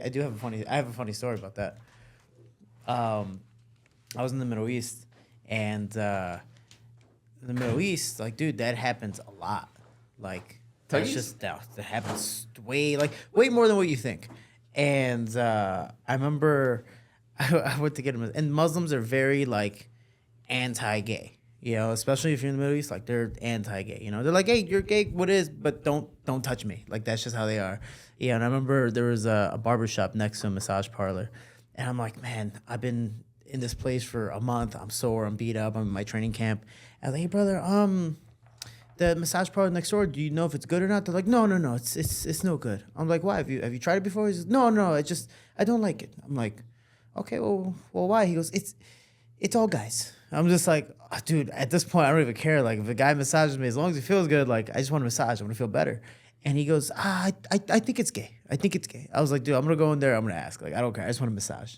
I do have a funny story about that. I was in the Middle East, and the Middle East, like, dude, that happens a lot. Like, that's just that happens way more than what you think. And I remember I went to get them, and Muslims are very like anti-gay. You know, especially if you're in the Middle East, like they're anti-gay. You know, they're like, hey, you're gay, what is? But don't touch me. Like that's just how they are. Yeah, and I remember there was a barbershop next to a massage parlor, and I'm like, man, I've been in this place for a month. I'm sore. I'm beat up. I'm in my training camp. I was like, hey, brother, the massage parlor next door, do you know if it's good or not? They're like, no, it's no good. I'm like, why? Have you tried it before? He says, no, I don't like it. I'm like, okay, well, why? He goes, it's all guys. I'm just like, oh, dude, at this point, I don't even care. Like, if a guy massages me, as long as he feels good, like, I just want to massage. I want to feel better. And he goes, I think it's gay. I think it's gay. I was like, dude, I'm going to go in there. I'm going to ask. Like, I don't care. I just want to massage.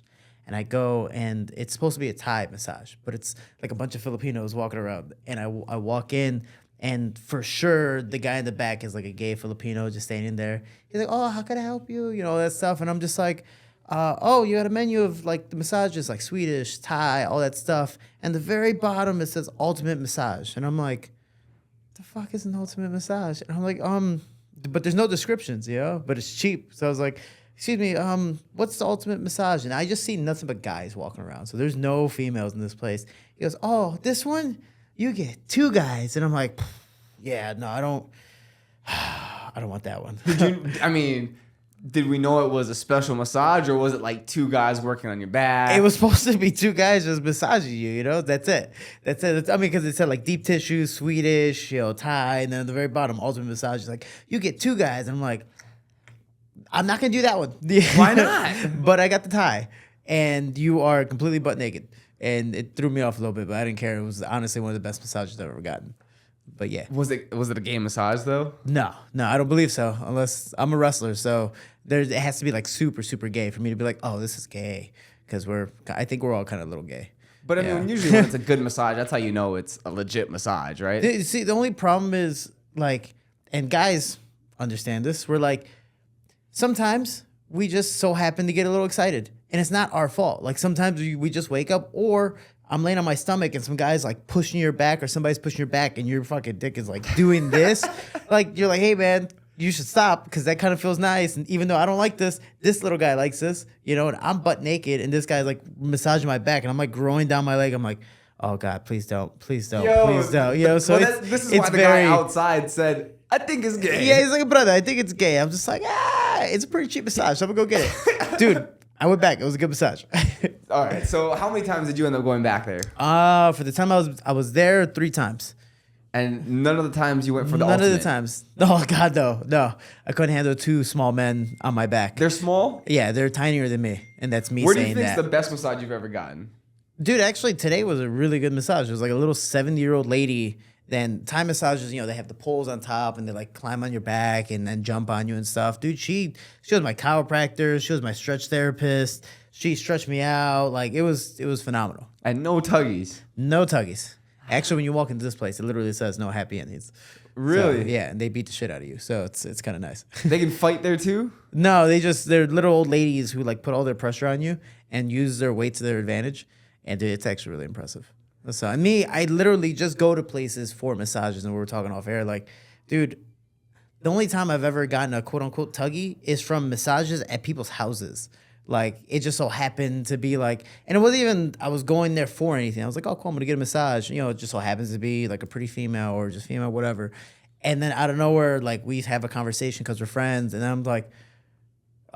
And I go, and it's supposed to be a Thai massage, but it's like a bunch of Filipinos walking around. And I walk in, and for sure, the guy in the back is like a gay Filipino just standing there. He's like, oh, how can I help you? You know, all that stuff. And I'm just like, oh, you had a menu of like the massages, like Swedish, Thai, all that stuff. And the very bottom, it says ultimate massage. And I'm like, the fuck is an ultimate massage? And I'm like, but there's no descriptions, you know, but it's cheap. So I was like, excuse me, what's the ultimate massage? And I just see nothing but guys walking around. So there's no females in this place. He goes, oh, this one, you get 2 guys. And I'm like, yeah, no, I don't want that one. Did we know it was a special massage, or was it like 2 guys working on your back? It was supposed to be 2 guys just massaging you, you know? That's it. Because it said like deep tissue, Swedish, you know, Thai, and then at the very bottom, ultimate massage is like, you get 2 guys. And I'm like, I'm not going to do that one. Why not? But I got the Thai, and you are completely butt naked. And it threw me off a little bit, but I didn't care. It was honestly one of the best massages I've ever gotten. But yeah. Was it a gay massage though? No, I don't believe so. Unless I'm a wrestler, so it has to be like super, super gay for me to be like, oh, this is gay, because I think we're all kind of a little gay. But I mean, usually when it's a good massage, that's how you know it's a legit massage, right? See, the only problem is like, and guys understand this. We're like, sometimes we just so happen to get a little excited, and it's not our fault. Like sometimes we just wake up, or I'm laying on my stomach and some guy's like pushing your back, or somebody's pushing your back and your fucking dick is like doing this. Like you're like, hey man, you should stop, because that kind of feels nice. And even though I don't like this little guy likes this, you know, and I'm butt naked and this guy's like massaging my back and I'm like growing down my leg. I'm like, oh God, please don't, please don't. You know, so this is why the guy outside said, I think it's gay. Yeah, he's like, brother, I think it's gay. I'm just like, it's a pretty cheap massage, so I'm gonna go get it. Dude, I went back. It was a good massage. All right. So how many times did you end up going back there? For the time I was there 3 times. And none of the times you went for the ultimate? ultimate? None of the times. Oh, God, no. I couldn't handle 2 small men on my back. They're small? Yeah, they're tinier than me. And that's me saying that. Where do you think is the best massage you've ever gotten? Dude, actually, today was a really good massage. It was like a little 70-year-old lady. Then Thai massages, you know, they have the poles on top and they like climb on your back and then jump on you and stuff. Dude, she was my chiropractor. She was my stretch therapist. She stretched me out. Like it was phenomenal. And no tuggies. No tuggies. Actually, when you walk into this place, it literally says no happy endings. Really? So, yeah, and they beat the shit out of you. So it's kind of nice. They can fight there too? No, they're little old ladies who like put all their pressure on you and use their weight to their advantage. And dude, it's actually really impressive. So I literally just go to places for massages, and we were talking off air. Like, dude, the only time I've ever gotten a quote unquote tuggy is from massages at people's houses. Like, it just so happened to be like, and it wasn't even I was going there for anything. I was like, oh, cool, I'm gonna get a massage. You know, it just so happens to be like a pretty female or just female, whatever. And then out of nowhere, like we have a conversation because we're friends, and I'm like,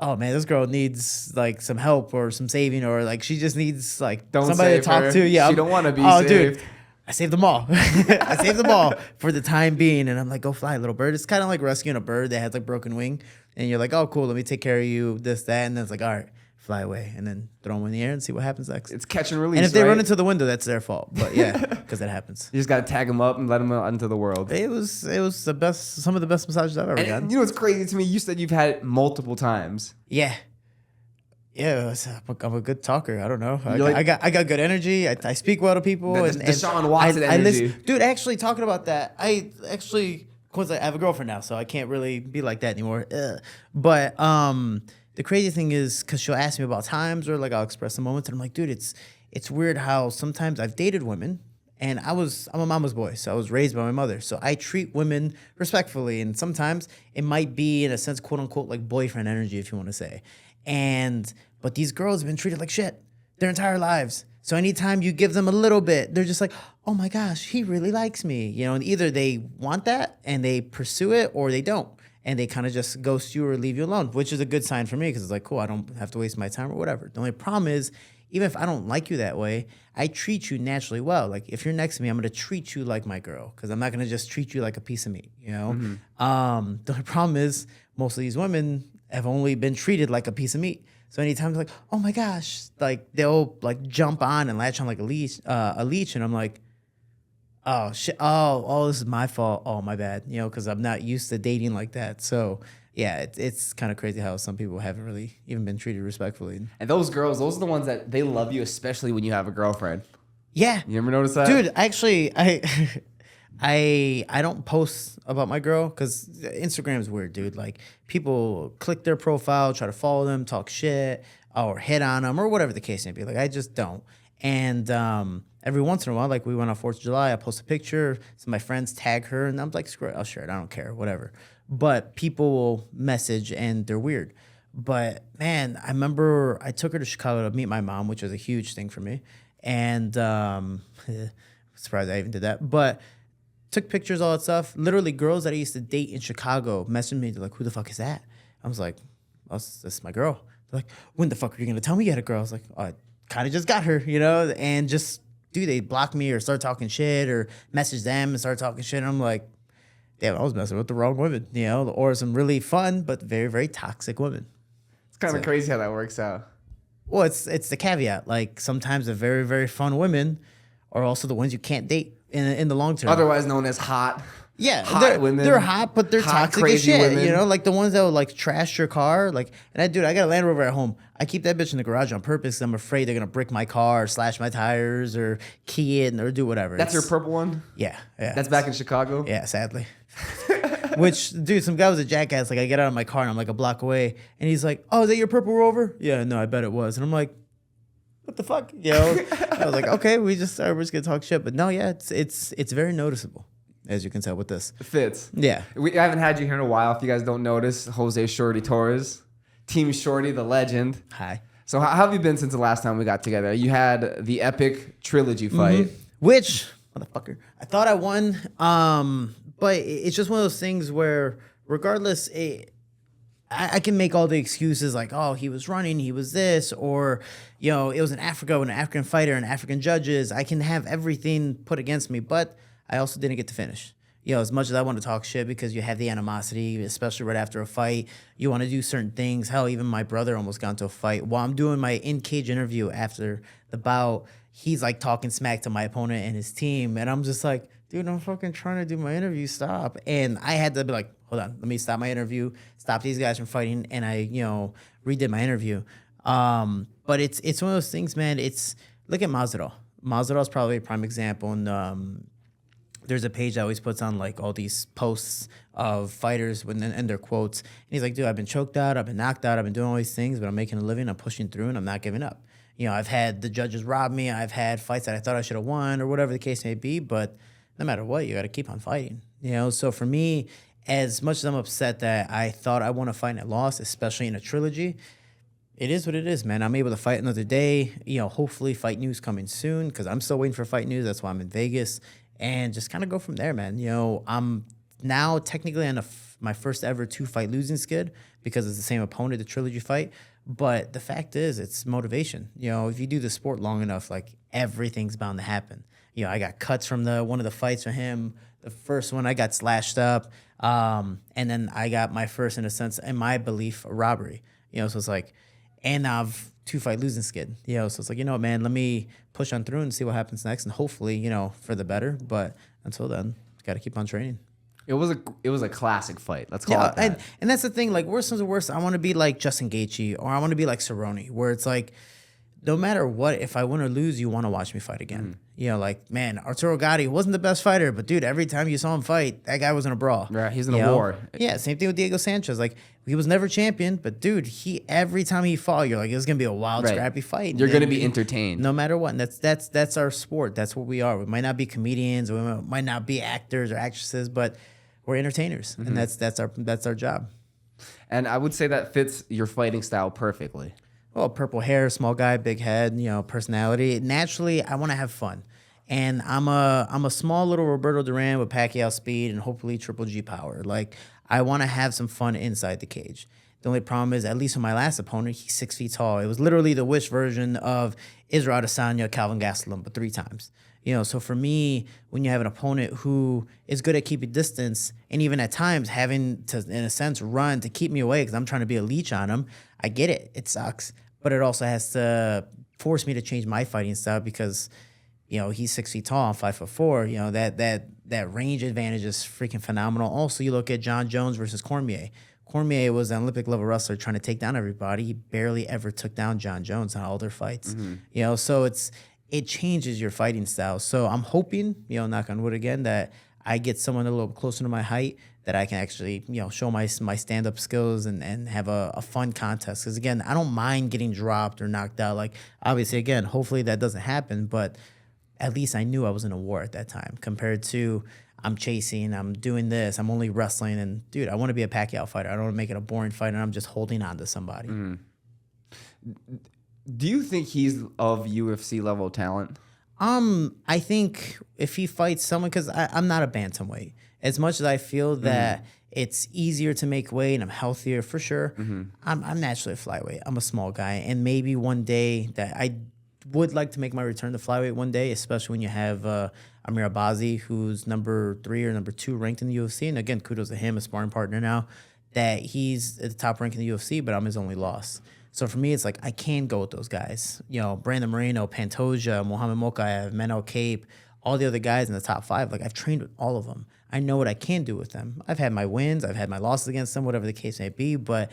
oh man, this girl needs like some help or some saving, or like she just needs like somebody to talk to. Yeah, she don't want to be saved. Dude, I saved them all. I saved them all for the time being, and I'm like, go fly, little bird. It's kind of like rescuing a bird that has like broken wing, and you're like, oh cool, let me take care of you, this, that, and then it's like, all right, fly away, and then throw them in the air and see what happens next. It's catch and release. And if they run into the window, that's their fault. But yeah, because that happens. You just gotta tag them up and let them out into the world. It was the best, some of the best massages I've ever gotten. You know what's crazy to me? You said you've had it multiple times. Yeah. Yeah, I'm a good talker. I don't know. I got good energy. I speak well to people. The Deshaun Watson energy. Dude, actually, talking about that, of course, I have a girlfriend now, so I can't really be like that anymore. But the crazy thing is, because she'll ask me about times or like I'll express the moments, and I'm like, dude, it's weird how sometimes I've dated women, and I'm a mama's boy, so I was raised by my mother, so I treat women respectfully, and sometimes it might be in a sense, quote unquote, like boyfriend energy, if you want to say, but these girls have been treated like shit their entire lives. So anytime you give them a little bit, they're just like, oh my gosh, he really likes me. You know, and either they want that and they pursue it, or they don't. And they kind of just ghost you or leave you alone, which is a good sign for me, because it's like, cool, I don't have to waste my time or whatever. The only problem is, even if I don't like you that way, I treat you naturally well. Like, if you're next to me, I'm going to treat you like my girl, because I'm not going to just treat you like a piece of meat, you know? The only problem is, most of these women have only been treated like a piece of meat. So anytime they're like, oh my gosh, like they'll like jump on and latch on like a leech, and I'm like, oh shit, oh, this is my fault. Oh, my bad, you know, because I'm not used to dating like that. So yeah, it's kind of crazy how some people haven't really even been treated respectfully. And those girls, those are the ones that they love you, especially when you have a girlfriend. Yeah, you ever notice that, dude? Actually, I don't post about my girl because Instagram's weird, dude. Like, people click their profile, try to follow them, talk shit, or hit on them, or whatever the case may be. Like, I just don't. And every once in a while, like we went on 4th of July, I post a picture, some of my friends tag her, and I'm like, screw it, I'll share it. I don't care, whatever. But people will message, and they're weird. But man, I remember I took her to Chicago to meet my mom, which was a huge thing for me. And surprised I even did that. But took pictures, all that stuff. Literally, girls that I used to date in Chicago messaged me. They're like, who the fuck is that? I was like, oh, this is my girl. They're like, when the fuck are you going to tell me you had a girl? I was like, oh, I kind of just got her, you know? And just, dude, they block me or start talking shit or message them and start talking shit. And I'm like, damn, I was messing with the wrong women, you know? Or some really fun but very, very toxic women. It's kind of crazy how that works out. Well, it's the caveat. Like, sometimes the very, very fun women are also the ones you can't date in the long term. Otherwise known as hot. Yeah, hot women. They're hot, but they're hot, toxic as shit. women. You know, like the ones that will like trash your car. Like, and I got a Land Rover at home. I keep that bitch in the garage on purpose 'cause I'm afraid they're gonna brick my car, or slash my tires, or key it, or do whatever. That's your purple one? Yeah. That's back in Chicago? Yeah, sadly. Which, dude, some guy was a jackass. Like, I get out of my car and I'm like a block away, and he's like, "Oh, is that your purple Rover?" Yeah, no, I bet it was. And I'm like, what the fuck? You know? I was like, okay, we're just gonna talk shit. But no, yeah, it's very noticeable, as you can tell with this. It fits. Yeah. I haven't had you here in a while. If you guys don't notice, Jose Shorty Torres, Team Shorty, the legend. Hi. So how have you been since the last time we got together? You had the epic trilogy fight. Which, motherfucker, I thought I won. But it's just one of those things where, regardless, I can make all the excuses like, oh, he was running, he was this, or, you know, it was in Africa with an African fighter and African judges. I can have everything put against me, but I also didn't get to finish. You know, as much as I want to talk shit because you have the animosity, especially right after a fight, you want to do certain things. Hell, even my brother almost got into a fight. While I'm doing my in-cage interview after the bout, he's like talking smack to my opponent and his team, and I'm just like, dude, I'm fucking trying to do my interview, stop. And I had to be like, hold on, let me stop my interview, stop these guys from fighting, and I, you know, redid my interview. But it's one of those things, man. Look at Masvidal. Masvidal is probably a prime example, and there's a page that always puts on like all these posts of fighters and their quotes. And he's like, dude, I've been choked out, I've been knocked out, I've been doing all these things, but I'm making a living, I'm pushing through, and I'm not giving up. You know, I've had the judges rob me, I've had fights that I thought I should have won, or whatever the case may be, but no matter what, you got to keep on fighting. You know, so for me, as much as I'm upset that I thought I won a fight and I lost, especially in a trilogy, it is what it is, man. I'm able to fight another day. You know, hopefully fight news coming soon, because I'm still waiting for fight news. That's why I'm in Vegas, and just kind of go from there, man. You know, I'm now technically on my first ever 2-fight losing skid because it's the same opponent, the trilogy fight. But the fact is, it's motivation. You know, if you do the sport long enough, like, everything's bound to happen. You know, I got cuts from one of the fights from him. The first one, I got slashed up. And then I got my first, in a sense, in my belief, a robbery. You know, so it's like, and now I've 2-fight losing skid. You know, so it's like, you know what, man, let me push on through and see what happens next. And hopefully, you know, for the better. But until then, got to keep on training. It was a classic fight. Let's call it that. And that's the thing. Like, worst comes to worst, I want to be like Justin Gaethje, or I want to be like Cerrone, where it's like, no matter what, if I win or lose, you want to watch me fight again. You know, like, man, Arturo Gatti wasn't the best fighter, but dude, every time you saw him fight, that guy was in a brawl. Right, he's in a war. Yeah, same thing with Diego Sanchez. Like, he was never champion, but dude, every time he fought, you're like, it's gonna be a wild, scrappy fight. You're gonna be entertained, no matter what. And that's our sport. That's what we are. We might not be comedians, we might not be actors or actresses, but we're entertainers, and that's our job. And I would say that fits your fighting style perfectly. Well, purple hair, small guy, big head, personality. Naturally, I want to have fun. And I'm a small little Roberto Duran with Pacquiao speed and hopefully Triple G power. Like, I want to have some fun inside the cage. The only problem is, at least with my last opponent, he's 6 feet tall. It was literally the wish version of Israel Adesanya, Calvin Gastelum, but 3 times. So for me, when you have an opponent who is good at keeping distance and even at times having to, in a sense, run to keep me away because I'm trying to be a leech on him, I get it. It sucks. But it also has to force me to change my fighting style because, he's 6 feet tall, I'm 5'4". That range advantage is freaking phenomenal. Also, you look at John Jones versus Cormier. Cormier was an Olympic level wrestler trying to take down everybody. He barely ever took down John Jones in all their fights. So it changes your fighting style. So I'm hoping, knock on wood again, that I get someone a little closer to my height that I can actually, show my stand-up skills and have a fun contest. Because, again, I don't mind getting dropped or knocked out. Like, obviously, again, hopefully that doesn't happen, but at least I knew I was in a war at that time compared to I'm chasing, I'm doing this, I'm only wrestling. And, dude, I want to be a Pacquiao fighter. I don't want to make it a boring fight, and I'm just holding on to somebody. Do you think he's of UFC level talent? I think if he fights someone, because I'm not a bantamweight. As much as I feel that it's easier to make weight and I'm healthier for sure, I'm naturally a flyweight. I'm a small guy, and maybe one day that I would like to make my return to flyweight one day, especially when you have Amir Abazi, who's number 3 or number 2 ranked in the UFC. And again, kudos to him, a sparring partner now, that he's at the top rank in the UFC, but I'm his only loss. So for me, it's like I can go with those guys. Brandon Moreno, Pantoja, Mohamed Mokaev, Manel Cape, all the other guys in the top 5. Like, I've trained with all of them. I know what I can do with them. I've had my wins. I've had my losses against them, whatever the case may be, but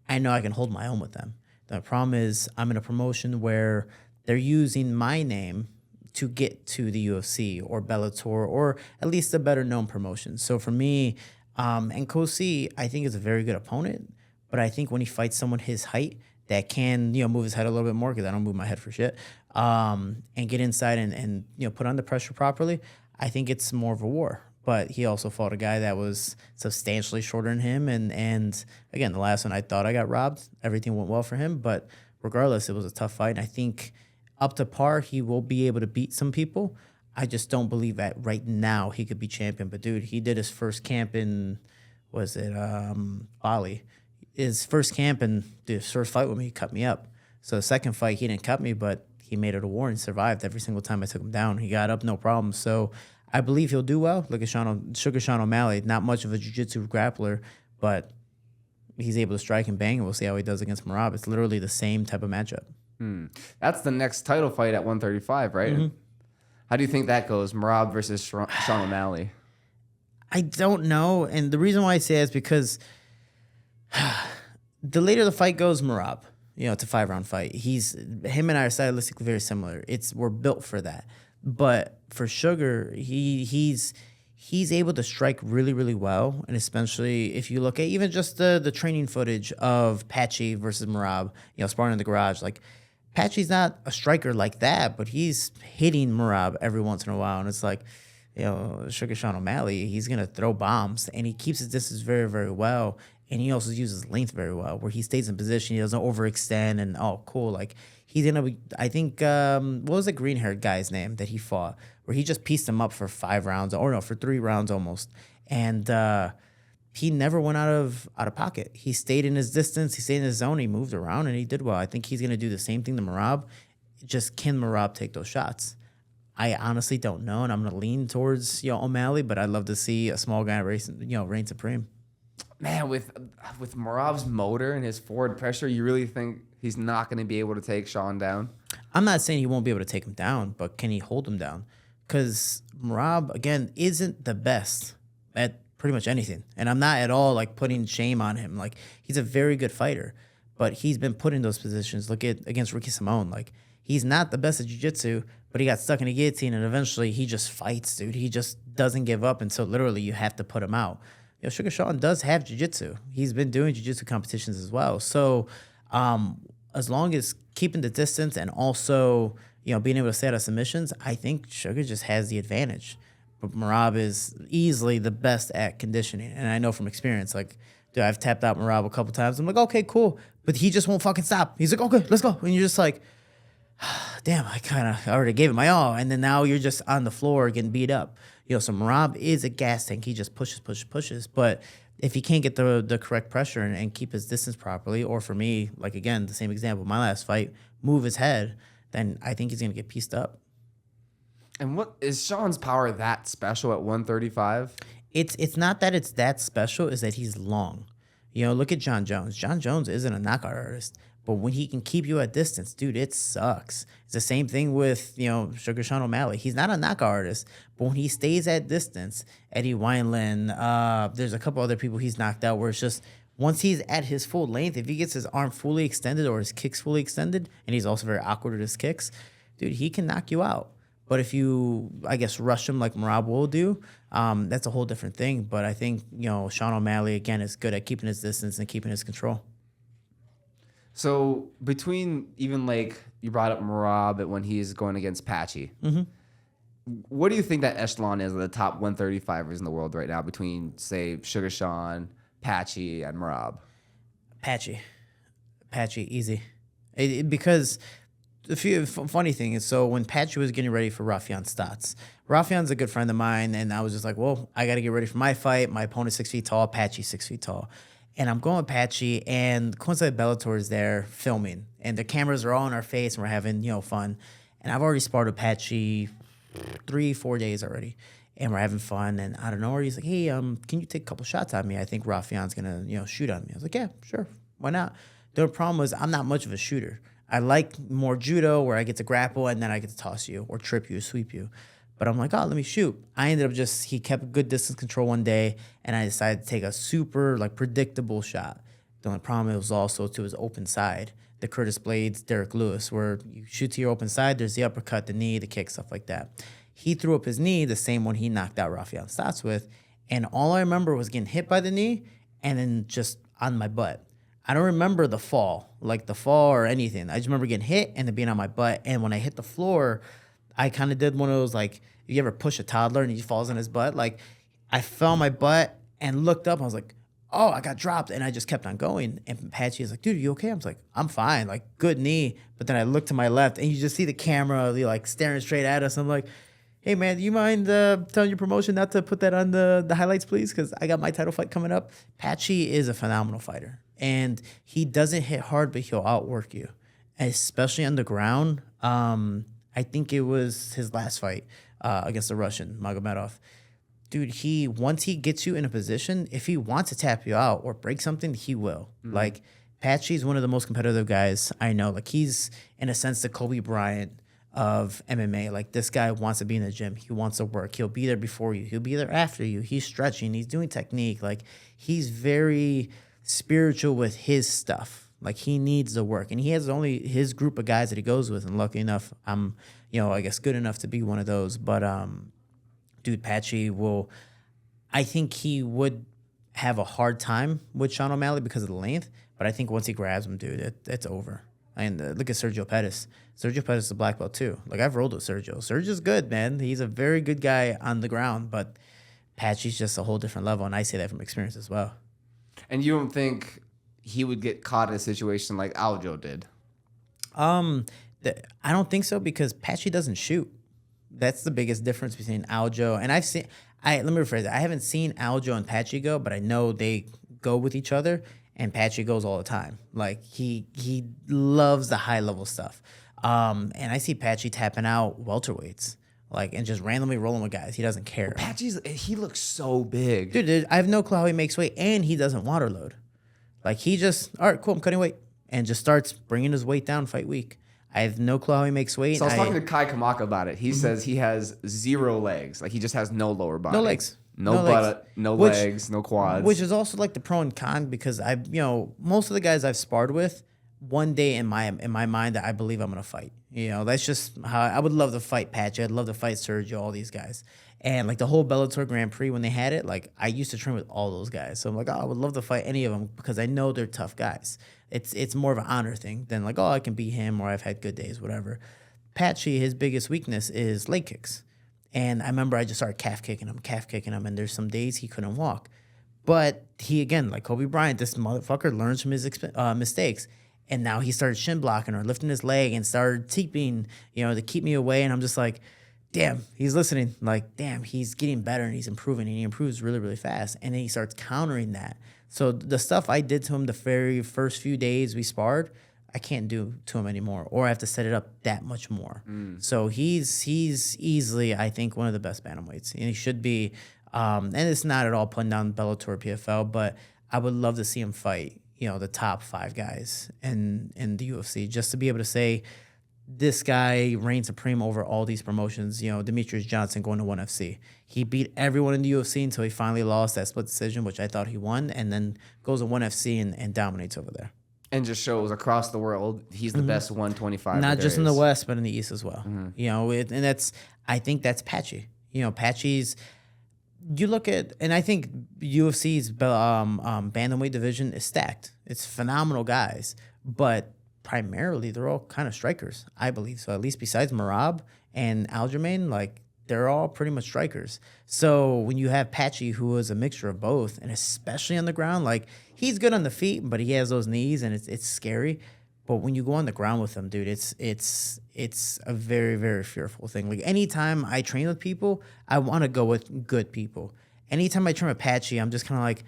I know I can hold my own with them. The problem is I'm in a promotion where they're using my name to get to the UFC or Bellator or at least a better-known promotion. So for me, and Kosi, I think is a very good opponent, but I think when he fights someone his height that can, move his head a little bit more, because I don't move my head for shit, and get inside and put on the pressure properly, I think it's more of a war. But he also fought a guy that was substantially shorter than him. And again, the last one, I thought I got robbed. Everything went well for him. But regardless, it was a tough fight. And I think up to par, he will be able to beat some people. I just don't believe that right now he could be champion. But, dude, he did his first camp in, Bali. His first camp and his first fight with me, he cut me up. So the second fight, he didn't cut me, but he made it a war and survived every single time I took him down. He got up, no problem. So I believe he'll do well. Look at Sugar Sean O'Malley, not much of a jiu-jitsu grappler, but he's able to strike and bang, and we'll see how he does against Merab. It's literally the same type of matchup. That's the next title fight at 135, right? How do you think that goes, Merab versus Sean O'Malley? I don't know, and the reason why I say that is because the later the fight goes, Merab, it's a 5-round fight. Him and I are stylistically very similar. We're built for that. But for Sugar, he's able to strike really, really well. And especially if you look at even just the training footage of Patchy versus Merab, sparring in the garage. Like, Patchy's not a striker like that, but he's hitting Merab every once in a while. And it's like, Sugar Sean O'Malley, he's going to throw bombs. And he keeps his distance very, very well. And he also uses length very well, where he stays in position. He doesn't overextend. And, cool. Like, he's going to be, I think, what was the green-haired guy's name that he fought? Where he just pieced him up for 5 rounds, or no, for 3 rounds almost. And he never went out of pocket. He stayed in his distance. He stayed in his zone. He moved around, and he did well. I think he's going to do the same thing to Merab. Just can Merab take those shots? I honestly don't know, and I'm going to lean towards O'Malley, but I'd love to see a small guy reign supreme. Man, with Merab's motor and his forward pressure, you really think he's not going to be able to take Sean down? I'm not saying he won't be able to take him down, but can he hold him down? Because Merab, again, isn't the best at pretty much anything. And I'm not at all, putting shame on him. Like, he's a very good fighter, but he's been put in those positions. Look at against Ricky Simone. Like, He's not the best at jiu-jitsu, but he got stuck in a guillotine, and eventually he just fights, dude. He just doesn't give up until literally you have to put him out. Sugar Sean does have jiu-jitsu. He's been doing jiu-jitsu competitions as well. So as long as keeping the distance and also, being able to stay out of submissions, I think Sugar just has the advantage. But Merab is easily the best at conditioning. And I know from experience, like, dude, I've tapped out Merab a couple times. I'm like, okay, cool. But he just won't fucking stop. He's like, okay, let's go. And you're just like, damn, I already gave it my all. And then now you're just on the floor getting beat up. So Merab is a gas tank. He just pushes. But if he can't get the correct pressure and keep his distance properly, or for me, like, again, the same example, my last fight, move his head, then I think he's going to get pieced up. And what is Sean's power that special at 135? It's not that it's that special, is that he's long. Look at John Jones. John Jones isn't a knockout artist, but when he can keep you at distance, dude, it sucks. It's the same thing with, Sugar Sean O'Malley. He's not a knockout artist, but when he stays at distance, Eddie Wineland, there's a couple other people he's knocked out where it's just, once he's at his full length, if he gets his arm fully extended or his kicks fully extended, and he's also very awkward with his kicks, dude, he can knock you out. But if you, I guess, rush him like Merab will do, that's a whole different thing. But I think, Sean O'Malley, again, is good at keeping his distance and keeping his control. So between even, like, you brought up Merab when he's going against Patchy. Mm-hmm. What do you think that echelon is of the top 135ers in the world right now between, say, Sugar Sean, Patchy, and Merab? Patchy, easy. Because... The funny thing is, so when Patchy was getting ready for Rafian Stotts, Rafian's a good friend of mine, and I was just like, well, I got to get ready for my fight. My opponent's 6 feet tall, Patchy's 6 feet tall. And I'm going with Patchy, and coincidentally Bellator is there filming, and the cameras are all in our face, and we're having, fun. And I've already sparred with Patchy 3-4 days already, and we're having fun. And I don't know, he's like, hey, can you take a couple shots at me? I think Rafian's going to, shoot on me. I was like, yeah, sure. Why not? The problem was I'm not much of a shooter. I like more judo where I get to grapple and then I get to toss you or trip you, sweep you. But I'm like, let me shoot. I ended up he kept good distance control one day, and I decided to take a super, predictable shot. The only problem was also to his open side, the Curtis Blades, Derek Lewis, where you shoot to your open side, there's the uppercut, the knee, the kick, stuff like that. He threw up his knee, the same one he knocked out Rafian Stotts with, and all I remember was getting hit by the knee and then just on my butt. I don't remember the fall or anything. I just remember getting hit and then being on my butt. And when I hit the floor, I kind of did one of those, you ever push a toddler and he falls on his butt? I fell on my butt and looked up. I was like, oh, I got dropped. And I just kept on going. And Patchy is like, dude, are you okay? I was like, I'm fine. Good knee. But then I looked to my left and you just see the camera staring straight at us. I'm like, hey, man, do you mind telling your promotion not to put that on the highlights, please? Because I got my title fight coming up. Patchy is a phenomenal fighter. And he doesn't hit hard, but he'll outwork you, especially on the ground. I think it was his last fight against the Russian, Magomedov. Dude, once he gets you in a position, if he wants to tap you out or break something, he will. Mm-hmm. Patchy's one of the most competitive guys I know. He's, in a sense, the Kobe Bryant of MMA. This guy wants to be in the gym. He wants to work. He'll be there before you. He'll be there after you. He's stretching. He's doing technique. He's very spiritual with his stuff. He needs the work, and he has only his group of guys that he goes with, and lucky enough I'm I guess good enough to be one of those. But dude, Patchy I think he would have a hard time with Sean O'Malley because of the length, but I think once he grabs him, dude, it's over. And look at Sergio Pettis. Sergio Pettis is a black belt too. I've rolled with Sergio. Sergio's good, man. He's a very good guy on the ground, but Patchy's just a whole different level, and I say that from experience as well. And you don't think he would get caught in a situation like Aljo did? I don't think so, because Patchy doesn't shoot. That's the biggest difference between Aljo and let me rephrase it. I haven't seen Aljo and Patchy go, but I know they go with each other, and Patchy goes all the time. He loves the high level stuff. And I see Patchy tapping out welterweights. And just randomly rolling with guys. He doesn't care. Well, he looks so big. Dude, I have no clue how he makes weight, and he doesn't water load. He just, all right, cool, I'm cutting weight, and just starts bringing his weight down fight week. I have no clue how he makes weight. So I was talking to Kai Kamaka about it. He says he has 0 legs. He just has no lower body. No legs. No butt, no legs, no quads. Which is also the pro and con, because most of the guys I've sparred with, one day in my mind that I believe I'm going to fight. You know, that's just how I would love to fight Patchy. I'd love to fight Sergio, all these guys. And like the whole Bellator Grand Prix when they had it, like I used to train with all those guys. So I'm like, oh, I would love to fight any of them because I know they're tough guys. It's more of an honor thing than like, oh, I can beat him or I've had good days, whatever. Patchy, his biggest weakness is leg kicks. And I remember I just started calf kicking him, and there's some days he couldn't walk. But he, again, like Kobe Bryant, this motherfucker learns from his mistakes. And now he started shin blocking or lifting his leg and started teeping, you know, to keep me away. And I'm just like, damn, he's listening. Like, damn, he's getting better and he's improving. And he improves really, really fast. And then he starts countering that. So the stuff I did to him the very first few days we sparred, I can't do to him anymore, or I have to set it up that much more. So he's easily, I think, one of the best bantamweights, and he should be. And it's not at all putting down Bellator PFL, but I would love to see him fight, you know, the top 5 guys in the UFC, just to be able to say this guy reigns supreme over all these promotions. You know, Demetrius Johnson going to ONE FC. He beat everyone in the UFC until he finally lost that split decision, which I thought he won, and then goes to ONE FC and dominates over there. And just shows across the world he's the best 125. Not just in the West, but in the East as well. You know, and I think that's Patchy. You know, Patchy's. You look at, and I think UFC's bantamweight division is stacked. It's phenomenal guys, but primarily they're all kind of strikers, I believe. So at least besides Merab and Aljamain, like they're all pretty much strikers. So when you have Patchy, who is a mixture of both, and especially on the ground, like he's good on the feet, but he has those knees, and it's scary. But when you go on the ground with him, dude, it's a very, very fearful thing. Like anytime I train with people, I want to go with good people. Anytime I train with Patchy, I'm just kind of like,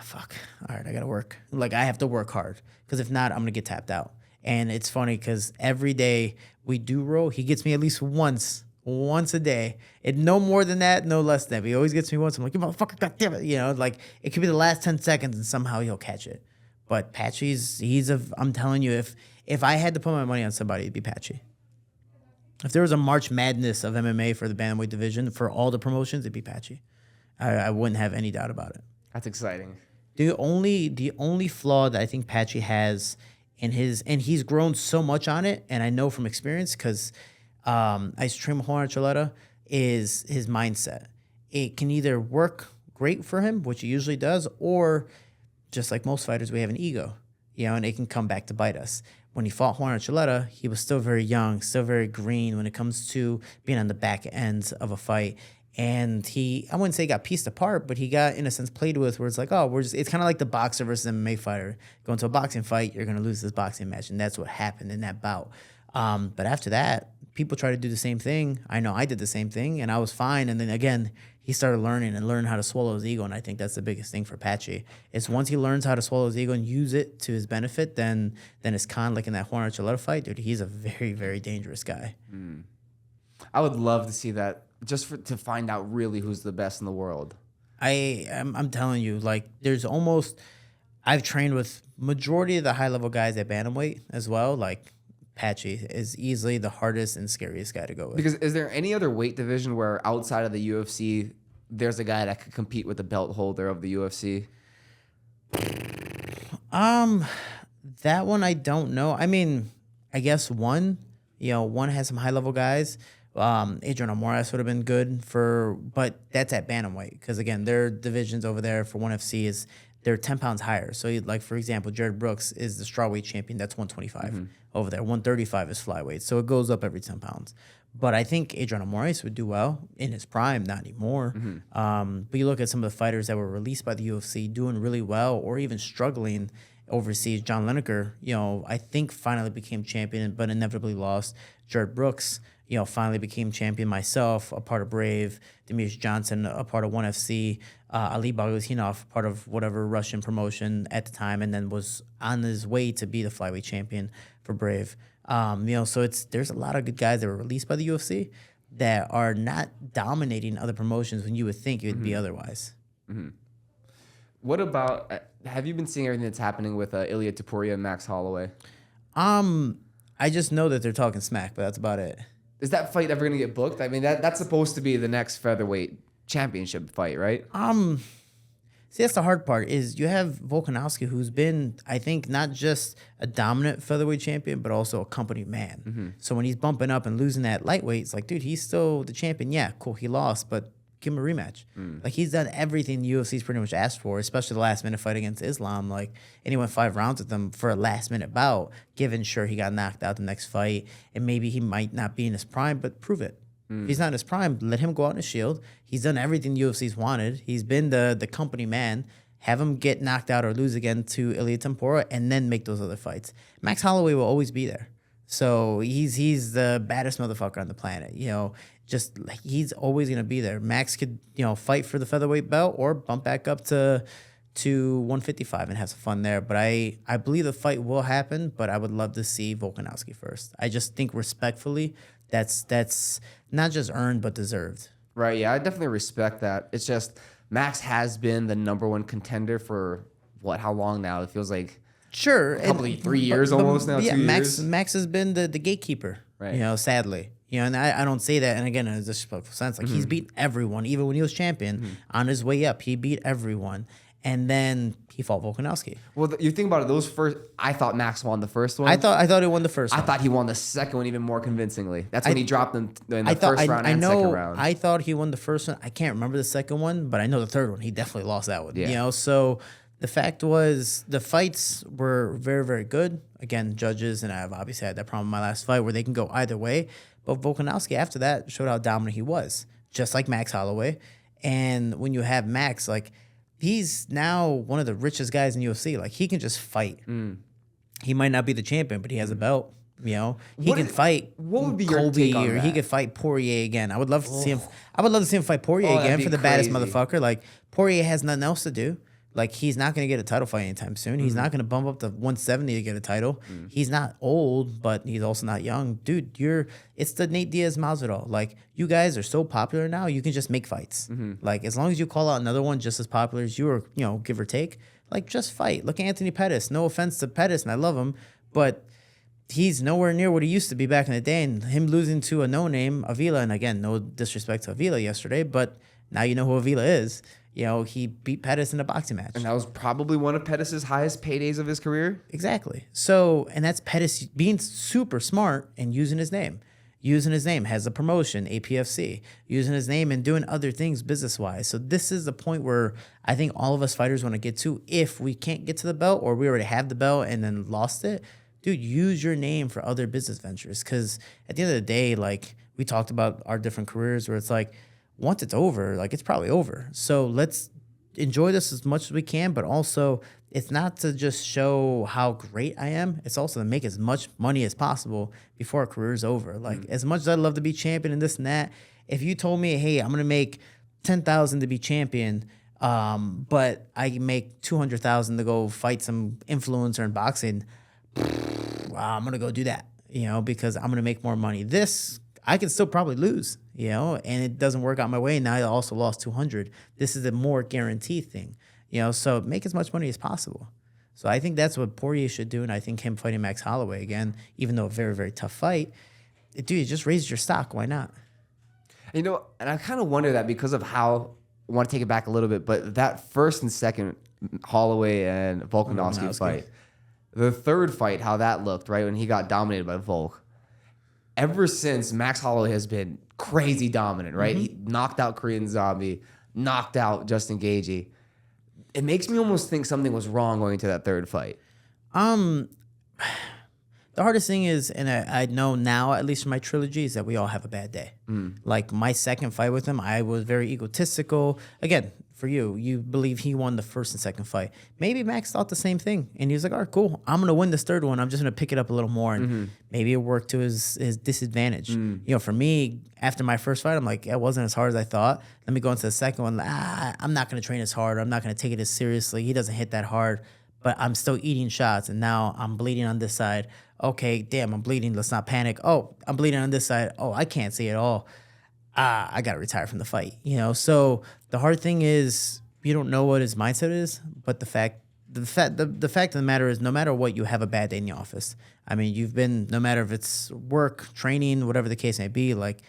fuck, all right, I got to work. Like I have to work hard because if not, I'm going to get tapped out. And it's funny because every day we do roll, he gets me at least once a day. And no more than that, no less than that. But he always gets me once. I'm like, you motherfucker, goddamn it. You know, like it could be the last 10 seconds and somehow he'll catch it. But Patchy's, I'm telling you, if I had to put my money on somebody, it'd be Patchy. If there was a March Madness of MMA for the bantamweight division for all the promotions, it'd be Patchy. I wouldn't have any doubt about it. That's exciting. The only flaw that I think Patchy has in his, and he's grown so much on it, and I know from experience because I used to train with Juan Archuleta, is his mindset. It can either work great for him, which it usually does, or just like most fighters, we have an ego, you know, and it can come back to bite us. When he fought Juan Archuleta, he was still very young, still very green when it comes to being on the back end of a fight. And I wouldn't say he got pieced apart, but he got, in a sense, played with where it's like, oh, it's kind of like the boxer versus MMA fighter. Going to a boxing fight, you're going to lose this boxing match. And that's what happened in that bout. But after that, people try to do the same thing. I know I did the same thing, and I was fine. And then, again, he started learning how to swallow his ego, and I think that's the biggest thing for Patchy. Is once he learns how to swallow his ego and use it to his benefit, then it's kind of like in that Juan Archuleta fight, dude. He's a very, very dangerous guy. I would love to see that just to find out really who's the best in the world. I'm telling you, like I've trained with majority of the high level guys at bantamweight as well. Like Patchy is easily the hardest and scariest guy to go with. Because is there any other weight division where outside of the UFC, there's a guy that could compete with the belt holder of the UFC? That one I don't know. I mean, I guess one has some high level guys. Adrian Amoras would have been good but that's at bantamweight because again, their divisions over there for ONE FC they're 10 pounds higher. So like for example, Jared Brooks is the strawweight champion. That's 125 over there. 135 is flyweight. So it goes up every 10 pounds. But I think Adrian Amoras would do well in his prime, not anymore. But you look at some of the fighters that were released by the UFC doing really well or even struggling overseas. John Lineker, I think finally became champion, but inevitably lost. Jared Brooks, finally became champion. Myself, a part of Brave. Demetrius Johnson, a part of ONE FC. Ali Bagauzinov, part of whatever Russian promotion at the time, and then was on his way to be the flyweight champion for Brave. So there's a lot of good guys that were released by the UFC that are not dominating other promotions when you would think it would be otherwise. What about, have you been seeing everything that's happening with Ilya Topuria and Max Holloway? I just know that they're talking smack, but that's about it. Is that fight ever going to get booked? I mean, that's supposed to be the next featherweight championship fight, right? See, that's the hard part is you have Volkanovski, who's been, I think, not just a dominant featherweight champion, but also a company man. So when he's bumping up and losing that lightweight, it's like, dude, he's still the champion. Yeah, cool, he lost, but give him a rematch. Like, he's done everything the UFC's pretty much asked for, especially the last-minute fight against Islam. Like, and he went 5 rounds with them for a last-minute bout, given sure he got knocked out the next fight, and maybe he might not be in his prime, but prove it. If he's not in his prime, let him go out in a shield. He's done everything the UFC's wanted. He's been the company man. Have him get knocked out or lose again to Ilia Tempora, and then make those other fights. Max Holloway will always be there. So he's the baddest motherfucker on the planet. You know, just like he's always gonna be there. Max could, you know, fight for the featherweight belt or bump back up to 155 and have some fun there. But I believe the fight will happen, but I would love to see Volkanovski first. I just think respectfully, that's not just earned but deserved. Right, yeah, I definitely respect that. It's just Max has been the #1 contender for how long now? It feels like Sure, probably 3 years almost now. Yeah, 2 years. Max has been the gatekeeper. Right. You know, sadly. You know, and I don't say that, and again, in a disrespectful sense. Like, he's beat everyone, even when he was champion. On his way up, he beat everyone. And then he fought Volkanovski. Well, you think about it, those first, I thought Max won the first one. I thought he won the first one. I thought he won the second one even more convincingly. That's when he dropped him in the first round and second round. I thought he won the first one. I can't remember the second one, but I know the third one. He definitely lost that one. Yeah. You know, so the fact was the fights were very, very good. Again, judges, and I've obviously had that problem in my last fight where they can go either way. But Volkanovski, after that, showed how dominant he was, just like Max Holloway. And when you have Max, like, he's now one of the richest guys in UFC. Like, he can just fight. He might not be the champion, but he has a belt. You know, he can fight. What would be your Colby, take on or that? he could fight Poirier again. I would love to see him. I would love to see him fight Poirier that'd again be for the baddest crazy. motherfucker. Like, Poirier has nothing else to do. Like, he's not going to get a title fight anytime soon. He's not going to bump up to 170 to get a title. He's not old, but he's also not young. Dude, it's the Nate Diaz Masvidal. Like, you guys are so popular now, you can just make fights. Like, as long as you call out another one just as popular as you are, you know, give or take, like, just fight. Look at Anthony Pettis. No offense to Pettis, and I love him, but he's nowhere near what he used to be back in the day. And him losing to a no-name, Avila, and again, no disrespect to Avila yesterday, but now you know who Avila is. You know, he beat Pettis in a boxing match. And that was probably one of Pettis' highest paydays of his career. Exactly. So, and that's Pettis being super smart and using his name. Using his name, has a promotion, APFC. Using his name and doing other things business-wise. So this is the point where I think all of us fighters want to get to. If we can't get to the belt, or we already have the belt and then lost it, dude, use your name for other business ventures. Because at the end of the day, like, we talked about our different careers where it's like, once it's over, like, it's probably over. So let's enjoy this as much as we can, but also it's not to just show how great I am. It's also to make as much money as possible before our career's over. Like, as much as I'd love to be champion and this and that, if you told me, hey, I'm going to make $10,000 to be champion, but I make $200,000 to go fight some influencer in boxing, I'm going to go do that, you know, because I'm going to make more money. This, I could still probably lose, you know, and it doesn't work out my way. Now I also lost 200. This is a more guaranteed thing, you know, so make as much money as possible. So I think that's what Poirier should do, and I think him fighting Max Holloway again, even though a very, very tough fight, dude, it just raises your stock. Why not? You know, and I kind of wonder that because of how, I want to take it back a little bit, but that first and second Holloway and Volkanovski fight, the third fight, how that looked, right, when he got dominated by Volk. Ever since, Max Holloway has been crazy dominant, right? He knocked out Korean Zombie, knocked out Justin Gaethje. It makes me almost think something was wrong going to that third fight. The hardest thing is, and I know now, at least from my trilogy, is that we all have a bad day. Like, my second fight with him, I was very egotistical. Again, for you believe he won the first and second fight. Maybe Max thought the same thing. And he was like, all right, cool. I'm going to win this third one. I'm just going to pick it up a little more. And maybe it worked to his disadvantage. You know, for me, after my first fight, I'm like, it wasn't as hard as I thought. Let me go into the second one. I'm not going to train as hard. I'm not going to take it as seriously. He doesn't hit that hard. But I'm still eating shots. And now I'm bleeding on this side. Okay, damn, I'm bleeding. Let's not panic. Oh, I'm bleeding on this side. Oh, I can't see it all. I got to retire from the fight, you know? So the hard thing is you don't know what his mindset is, but the fact of the matter is, no matter what, you have a bad day in the office. I mean, you've been, no matter if it's work, training, whatever the case may be, like,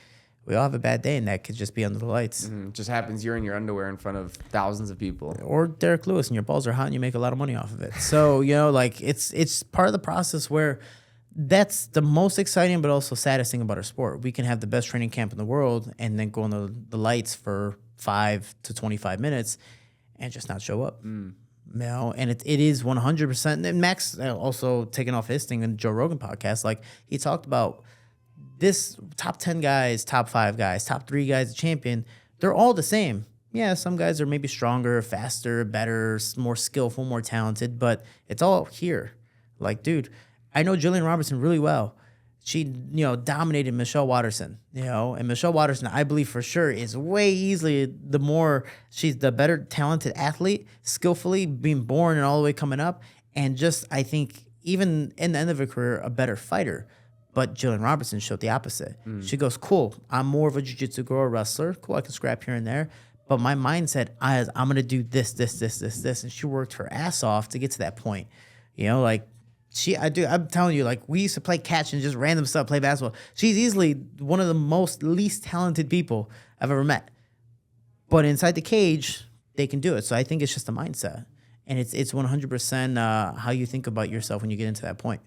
We all have a bad day, and that could just be under the lights. It just happens you're in your underwear in front of thousands of people. Or Derek Lewis, and your balls are hot, and you make a lot of money off of it. So, like, it's part of the process where that's the most exciting but also saddest thing about our sport. We can have the best training camp in the world and then go on the lights for 5 to 25 minutes and just not show up. And it is 100%. And Max also taking off his thing in Joe Rogan podcast, like he talked about this top 10 guys, top 5 guys, top 3 guys, champion, they're all the same. Yeah, some guys are maybe stronger, faster, better, more skillful, more talented, but it's all here. Like, dude, I know Jillian Robertson really well. She, dominated Michelle Watterson, and Michelle Watterson, I believe for sure, is way easily she's the better talented athlete, skillfully being born and all the way coming up. And just, I think, even in the end of her career, a better fighter. But Jillian Robertson showed the opposite. She goes, cool, I'm more of a jiu-jitsu girl, wrestler. Cool, I can scrap here and there. But my mindset is I'm going to do this. And she worked her ass off to get to that point. I'm telling you, like, we used to play catch and just random stuff, play basketball. She's easily one of the least talented people I've ever met. But inside the cage, they can do it. So I think it's just a mindset. And it's 100% how you think about yourself when you get into that point.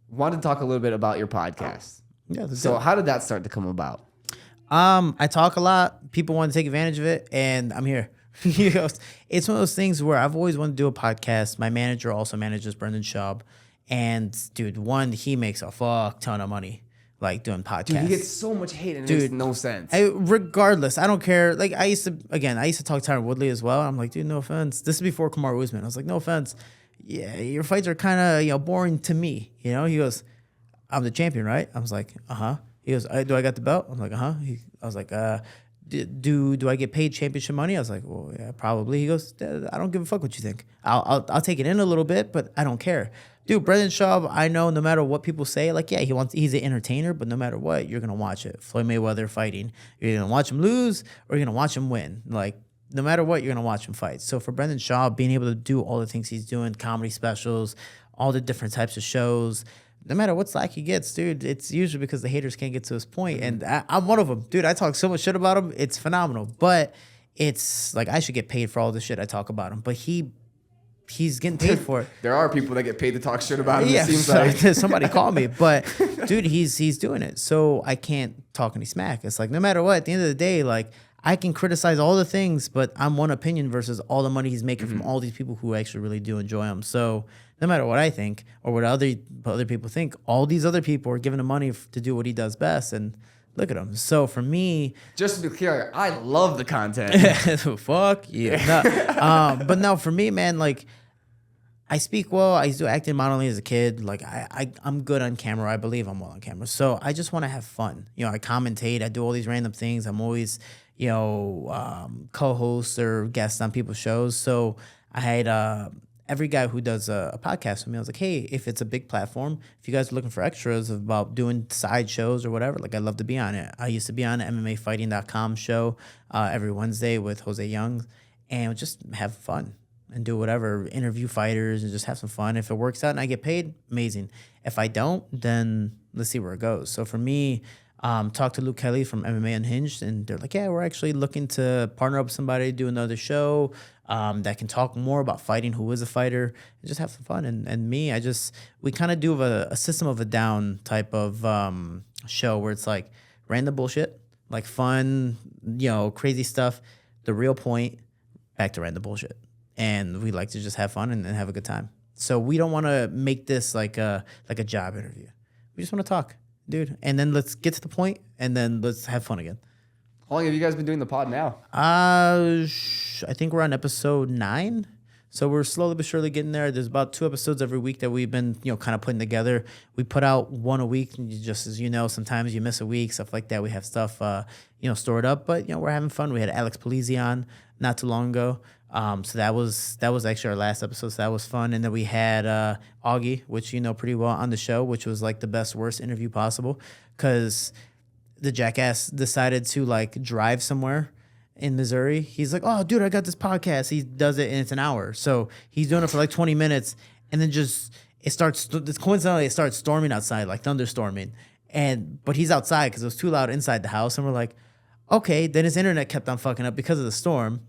Wanted to talk a little bit about your podcast. Yeah. So how did that start to come about? I talk a lot. People want to take advantage of it, and I'm here. It's one of those things where I've always wanted to do a podcast. My manager also manages Brendan Schaub, and dude, he makes a fuck ton of money, like doing podcasts. Dude, he gets so much hate and it makes no sense. Regardless, I don't care. Like I used to talk to Tyron Woodley as well. I'm like, dude, no offense. This is before Kamaru Usman. I was like, no offense. Yeah, your fights are kind of boring to me. He goes, I'm the champion, right? I was like, uh-huh. He goes, do I got the belt? I'm like, uh-huh. I was like, do I get paid championship money? I was like, well, yeah, probably. He goes, I don't give a fuck what you think. I'll take it in a little bit, but I don't care. Dude, Brendan Schaub, I know no matter what people say, like, yeah, he's an entertainer, but no matter what, you're gonna watch it. Floyd Mayweather fighting, you're gonna watch him lose or you're gonna watch him win. Like, no matter what, you're gonna watch him fight. So for Brendan Schaub, being able to do all the things he's doing, comedy specials, all the different types of shows, no matter what slack he gets, dude, it's usually because the haters can't get to his point. And I'm one of them. Dude, I talk so much shit about him. It's phenomenal. But it's like I should get paid for all the shit I talk about him. But he's getting paid for it. There are people that get paid to talk shit about him, yeah, it seems like. Somebody call me. But, dude, he's doing it. So I can't talk any smack. It's like no matter what, at the end of the day, like, I can criticize all the things, but I'm one opinion versus all the money he's making from all these people who actually really do enjoy him. So no matter what I think or what other people think, all these other people are giving him money to do what he does best. And look at him. So for me, just to be clear, I love the content. Fuck yeah. No, but no, for me, man, like I speak well. I used to do acting and modeling as a kid. Like I'm good on camera. I believe I'm well on camera. So I just want to have fun. I commentate. I do all these random things. I'm always co-host or guest on people's shows. So I had every guy who does a podcast with me, I was like, hey, if it's a big platform, if you guys are looking for extras about doing side shows or whatever, like I'd love to be on it. I used to be on the MMAfighting.com show every Wednesday with Jose Young and just have fun and do whatever, interview fighters and just have some fun. If it works out and I get paid, amazing. If I don't, then let's see where it goes. So for me, talked to Luke Kelly from MMA Unhinged, and they're like, yeah, we're actually looking to partner up with somebody to do another show that can talk more about fighting, who is a fighter, and just have some fun. And me, we kind of do a System of a Down type of show where it's like random bullshit, like fun, crazy stuff, the real point, back to random bullshit. And we like to just have fun and have a good time. So we don't want to make this like a job interview. We just want to talk. Dude, and then let's get to the point, and then let's have fun again. How long have you guys been doing the pod now? I think we're on episode 9, so we're slowly but surely getting there. There's about 2 episodes every week that we've been, kind of putting together. We put out 1 a week, just as you know, sometimes you miss a week, stuff like that. We have stuff, stored up, but we're having fun. We had Alex Polizzi on not too long ago. So that was actually our last episode. So that was fun. And then we had Augie, which you know pretty well, on the show, which was like the best, worst interview possible because the jackass decided to like drive somewhere in Missouri. He's like, oh, dude, I got this podcast. He does it and it's an hour. So he's doing it for like 20 minutes. And then coincidentally, it starts storming outside, like thunderstorming. but he's outside because it was too loud inside the house. And we're like, okay. Then his internet kept on fucking up because of the storm.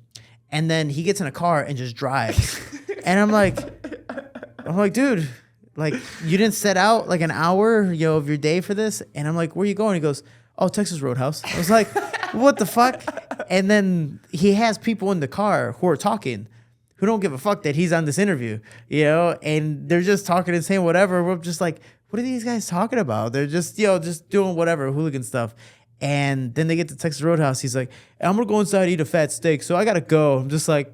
And then he gets in a car and just drives. And I'm like, dude, like you didn't set out like an hour, of your day for this. And I'm like, where you going? He goes, oh, Texas Roadhouse. I was like, what the fuck? And then he has people in the car who are talking, who don't give a fuck that he's on this interview, and they're just talking and saying whatever. We're just like, what are these guys talking about? They're just, just doing whatever, hooligan stuff. And then they get to Texas Roadhouse. He's like, I'm going to go inside and eat a fat steak, so I got to go. I'm just like,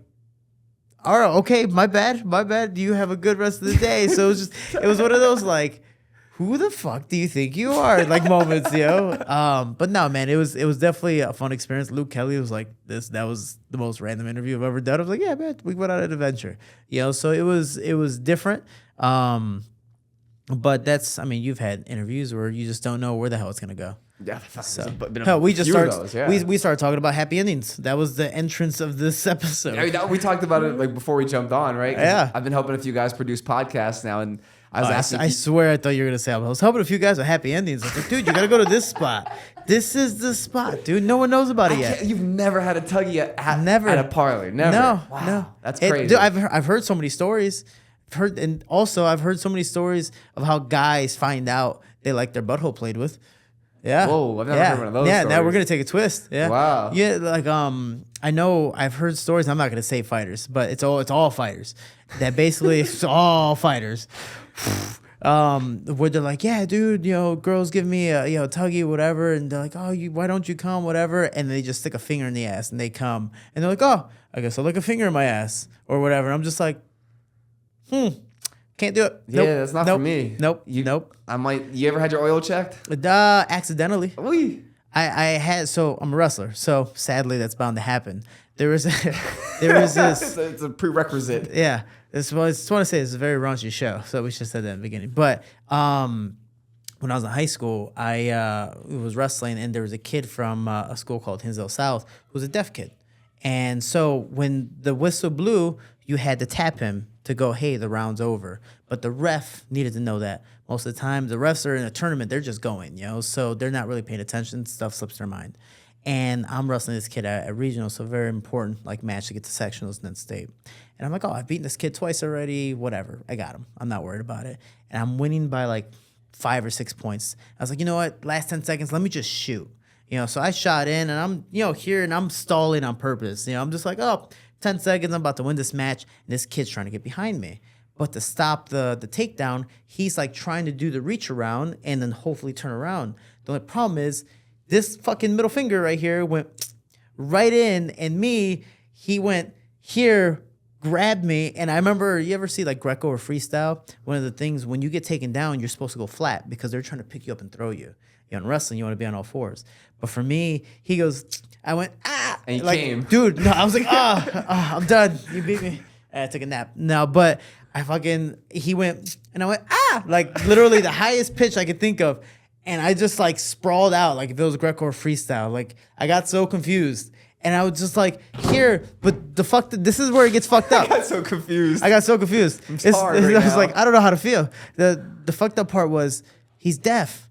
all right, okay, my bad. You have a good rest of the day. So it was one of those like, who the fuck do you think you are? Like moments, But no, man, it was definitely a fun experience. Luke Kelly was like this. That was the most random interview I've ever done. I was like, yeah, man, we went on an adventure, So it was different. But you've had interviews where you just don't know where the hell it's gonna go. Yeah, so we started talking about happy endings. That was the entrance of this episode. Yeah, we talked about it like before we jumped on, right? Yeah, I've been helping a few guys produce podcasts now, and I was asking. I swear, I thought you were gonna say I was helping a few guys with happy endings. I was like, dude, you gotta go to this spot. This is the spot, dude. No one knows about it yet. You've never had a tuggy at a parlor, never. No, wow, no, that's crazy. Dude, I've heard so many stories. I've heard so many stories of how guys find out they like their butthole played with. Yeah. Whoa, I've never heard one of those. Yeah, stories. now we're gonna take a twist. Yeah. Wow. Yeah, like I know I've heard stories. I'm not gonna say fighters, but it's all fighters. That basically it's all fighters. Where they're like, yeah, dude, girls give me a tuggy, whatever, and they're like, oh, why don't you come, whatever, and they just stick a finger in the ass and they come, and they're like, oh, I guess I'll lick a finger in my ass or whatever. And I'm just like, can't do it. Yeah, that's not for me. Nope. You ever had your oil checked? Accidentally. Oy. I had, so I'm a wrestler, so sadly that's bound to happen. There was this. It's a prerequisite. Yeah. I just want to say it's a very raunchy show, so we should have said that in the beginning. But when I was in high school, I was wrestling, and there was a kid from a school called Hinsdale South who was a deaf kid. And so when the whistle blew, you had to tap him to go, hey, the round's over. But the ref needed to know that. Most of the time, the refs are in a tournament, they're just going, so they're not really paying attention. Stuff slips their mind. And I'm wrestling this kid at regional, so very important match to get to sectionals and then state. And I'm like, oh, I've beaten this kid twice already, whatever. I got him. I'm not worried about it. And I'm winning by 5 or 6 points. I was like, you know what? Last 10 seconds, let me just shoot. So I shot in, and I'm here, and I'm stalling on purpose. I'm just like, oh, 10 seconds, I'm about to win this match, and this kid's trying to get behind me. But to stop the takedown, he's trying to do the reach around and then hopefully turn around. The only problem is this fucking middle finger right here went right in, and he went here, grabbed me. And I remember, you ever see Greco or freestyle? One of the things, when you get taken down, you're supposed to go flat because they're trying to pick you up and throw you. In wrestling, you want to be on all fours. But for me, he goes, I went, ah. And he came. Dude, no, I was like, I'm done. You beat me. I took a nap. No, but he went, and I went, ah. Literally the highest pitch I could think of. And I just sprawled out if it was Greco or freestyle. I got so confused. And I was just here, but this is where it gets fucked up. I got so confused. I'm sorry right I was now. I don't know how to feel. The fucked up part was he's deaf.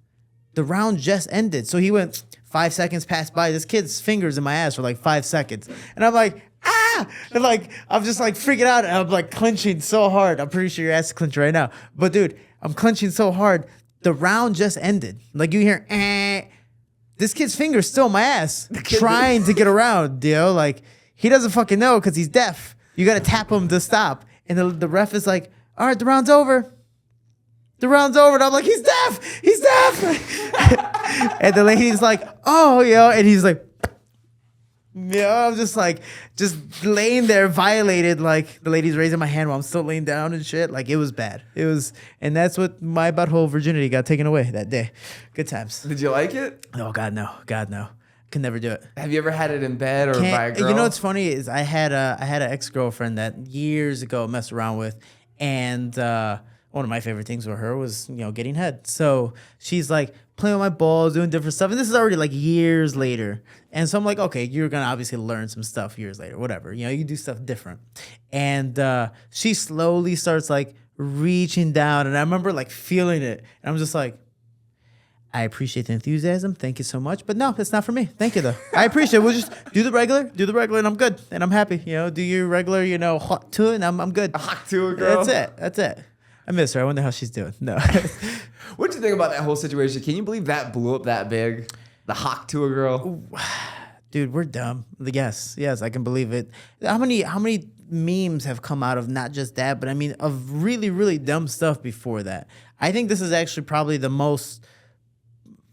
The round just ended. So he went 5 seconds passed by. This kid's fingers in my ass for 5 seconds. And I'm like, ah! And I'm just freaking out. And I'm clenching so hard. I'm pretty sure your ass is clenched right now. But dude, I'm clenching so hard. The round just ended. You hear, eh. This kid's finger's still in my ass. Trying to get around, he doesn't fucking know because he's deaf. You got to tap him to stop. And the ref is like, all right, the round's over. The round's over. And I'm like, he's deaf. He's deaf. And the lady's like, oh, and he's like, I'm just just laying there violated. The lady's raising my hand while I'm still laying down and shit. It was bad. And that's what my butthole virginity got taken away that day. Good times. Did you like it? Oh, God, no. Can never do it. Have you ever had it in bed or by a girl? You know what's funny is I had an ex-girlfriend that years ago I messed around with, and one of my favorite things with her was, getting head. So she's playing with my balls, doing different stuff. And this is already years later. And so I'm like, okay, you're going to obviously learn some stuff years later, whatever. You do stuff different. And she slowly starts reaching down. And I remember feeling it. And I'm just like, I appreciate the enthusiasm. Thank you so much. But no, it's not for me. Thank you, though. I appreciate it. We'll just do the regular, and I'm good. And I'm happy. Do your regular, hot tour, and I'm good. A hot tour, girl. That's it. I miss her. I wonder how she's doing. No. What'd you think about that whole situation? Can you believe that blew up that big? The hot tour girl? Dude, we're dumb. Yes, I can believe it. How many memes have come out of not just that, but I mean of really, really dumb stuff before that? I think this is actually probably the most,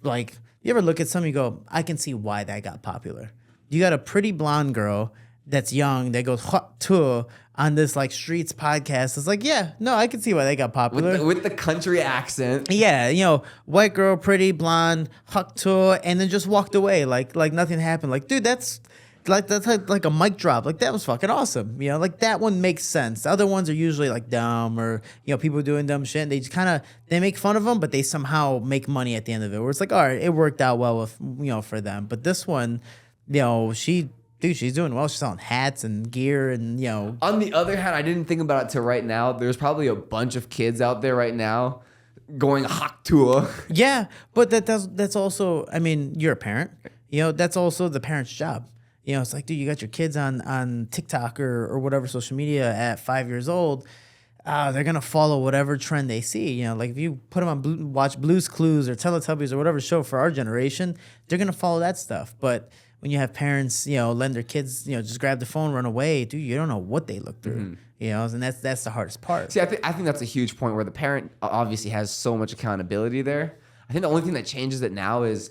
like, you ever look at something, you go, I can see why that got popular. You got a pretty blonde girl that's young that goes hot tour on this like streets podcast. It's like, yeah, no, I can see why they got popular. With the country accent. Yeah, white girl, pretty, blonde, hot tour, and then just walked away like nothing happened. Like, dude, that's like a mic drop. Like, that was fucking awesome. Like that one makes sense. The other ones are usually like dumb or, people doing dumb shit. And they just they make fun of them, but they somehow make money at the end of it. Where it's like, all right, it worked out well with, for them. But this one, she's doing well. She's selling hats and gear and, On the other hand, I didn't think about it till right now. There's probably a bunch of kids out there right now going hot tour. Yeah, but that's also, I mean, you're a parent. That's also the parent's job. It's like, dude, you got your kids on TikTok or whatever social media at 5 years old. They're going to follow whatever trend they see. Like if you put them on watch Blue's Clues or Teletubbies or whatever show for our generation, they're going to follow that stuff. But when you have parents, lend their kids, just grab the phone, run away, dude, you don't know what they look through, and that's the hardest part. See, I think that's a huge point where the parent obviously has so much accountability there. I think the only thing that changes it now is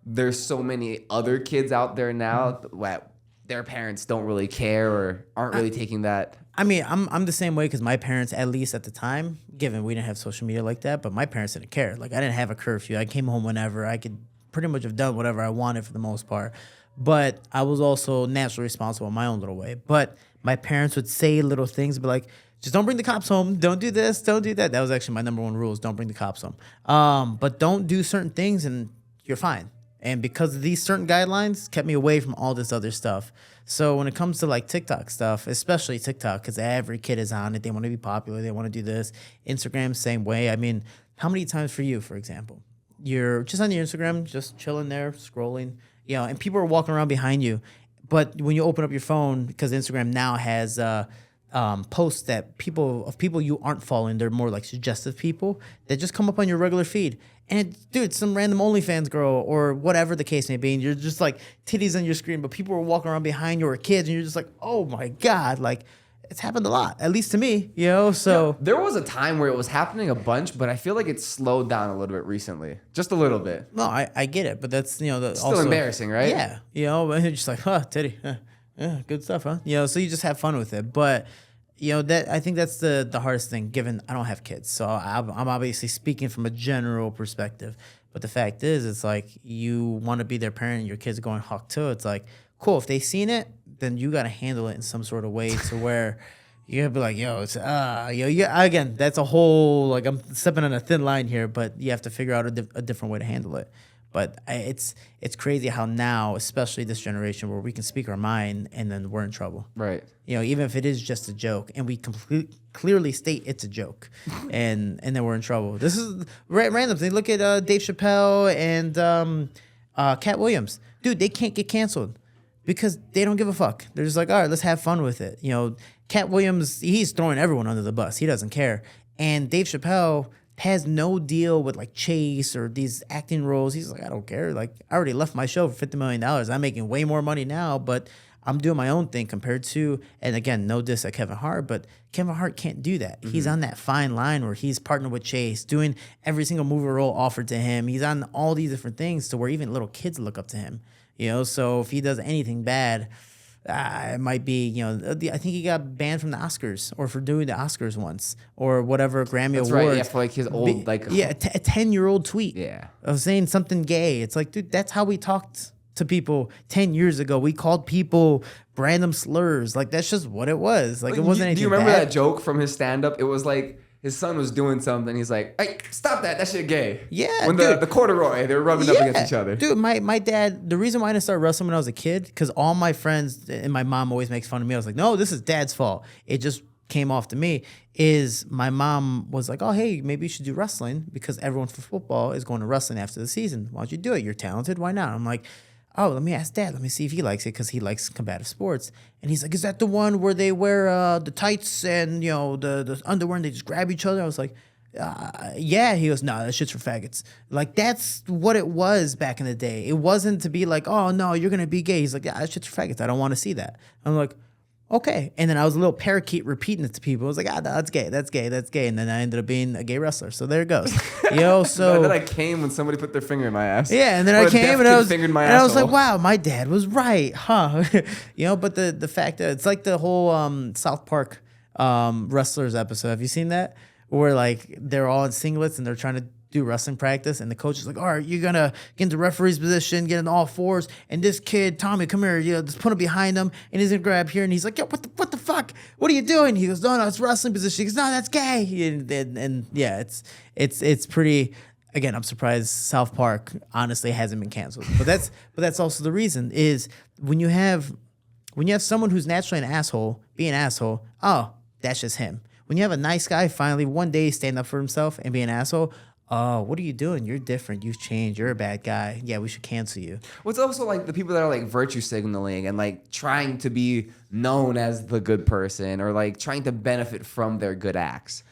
there's so many other kids out there now that their parents don't really care or aren't really taking that. I mean, I'm the same way because my parents, at least at the time, given we didn't have social media like that, but my parents didn't care. Like, I didn't have a curfew. I came home whenever. I could pretty much have done whatever I wanted for the most part. But I was also naturally responsible in my own little way. But my parents would say little things, but like, just don't bring the cops home. Don't do this. Don't do that. That was actually my number one rule: is don't bring the cops home. But don't do certain things, and you're fine. And because of these certain guidelines, kept me away from all this other stuff. So when it comes to like TikTok stuff, especially TikTok, because every kid is on it, they want to be popular, they want to do this. Instagram, same way. I mean, how many times for you, for example, you're just on your Instagram, just chilling there, scrolling, and people are walking around behind you. But when you open up your phone, because Instagram now has posts that people you aren't following, they're more like suggestive people that just come up on your regular feed. And dude, some random OnlyFans girl or whatever the case may be, and you're just like titties on your screen, but people are walking around behind you or kids, and you're just like, oh my God, like it's happened a lot, at least to me, so. Yeah, there was a time where it was happening a bunch, but I feel like it's slowed down a little bit recently. Just a little bit. No, I get it, but that's, still also embarrassing, right? Yeah. And you're just like, titty. Yeah, good stuff, huh? So you just have fun with it. But, that I think that's the hardest thing, given I don't have kids. So I'm obviously speaking from a general perspective. But the fact is, it's like you want to be their parent and your kids are going hawk too. It's like, cool, if they seen it, then you got to handle it in some sort of way to where you got to be like, again, that's a whole, like, I'm stepping on a thin line here, but you have to figure out a different way to handle it. But it's crazy how now, especially this generation, where we can speak our mind and then we're in trouble. Right. Even if it is just a joke, and we clearly state it's a joke, and then we're in trouble. This is random thing. Look at Dave Chappelle and Cat Williams. Dude, they can't get canceled because they don't give a fuck. They're just like, all right, let's have fun with it. Cat Williams, he's throwing everyone under the bus. He doesn't care. And Dave Chappelle has no deal with like Chase or these acting roles. He's like, I don't care. Like, I already left my show for $50 million. I'm making way more money now, but I'm doing my own thing compared to, and again, no diss at Kevin Hart, but Kevin Hart can't do that. Mm-hmm. He's on that fine line where he's partnered with Chase, doing every single movie role offered to him. He's on all these different things to where even little kids look up to him. So if he does anything bad, it might be, I think he got banned from the Oscars or for doing the Oscars once or whatever Grammy Awards. Right, yeah, for like his old, like... Yeah, a 10-year-old tweet. Yeah. Of saying something gay. It's like, dude, that's how we talked to people 10 years ago. We called people random slurs. Like, that's just what it was. Like, it wasn't anything Do you remember bad. that joke from his stand-up? It was like... his son was doing something. He's like, hey, stop that. That shit gay. Yeah, when the corduroy, they were rubbing up against each other. Dude, my dad, the reason why I didn't start wrestling when I was a kid, because all my friends and my mom always makes fun of me. I was like, no, this is dad's fault. It just came off to me is my mom was like, oh, hey, maybe you should do wrestling because everyone for football is going to wrestling after the season. Why don't you do it? You're talented. Why not? I'm like, oh, let me ask Dad. Let me see if he likes it because he likes combative sports. And he's like, is that the one where they wear the tights and, the underwear and they just grab each other? I was like, yeah. He goes, no, that shit's for faggots. Like, that's what it was back in the day. It wasn't to be like, oh, no, you're going to be gay. He's like, yeah, that shit's for faggots. I don't want to see that. I'm like, okay. And then I was a little parakeet repeating it to people. I was like, no, that's gay. That's gay. That's gay. And then I ended up being a gay wrestler. So there it goes. So. And then I came when somebody put their finger in my ass. Yeah. And then I came and I was like, wow, my dad was right. Huh. But the fact that it's like the whole South Park wrestlers episode. Have you seen that? Where like they're all in singlets and they're trying to do wrestling practice, and the coach is like, all right, you're gonna get into referee's position, get in all fours, and this kid, Tommy, come here, just put him behind him, and he's gonna grab here, and he's like, yo, what the fuck? What are you doing? He goes, no, it's wrestling position. He goes, no, that's gay. And yeah, it's pretty. Again, I'm surprised South Park honestly hasn't been canceled, but that's also the reason is when you have someone who's naturally an asshole, be an asshole. Oh, that's just him. When you have a nice guy finally one day stand up for himself and be an asshole, oh, what are you doing? You're different. You've changed. You're a bad guy. Yeah, we should cancel you. Well, it's also like the people that are like virtue signaling and like trying to be known as the good person or like trying to benefit from their good acts.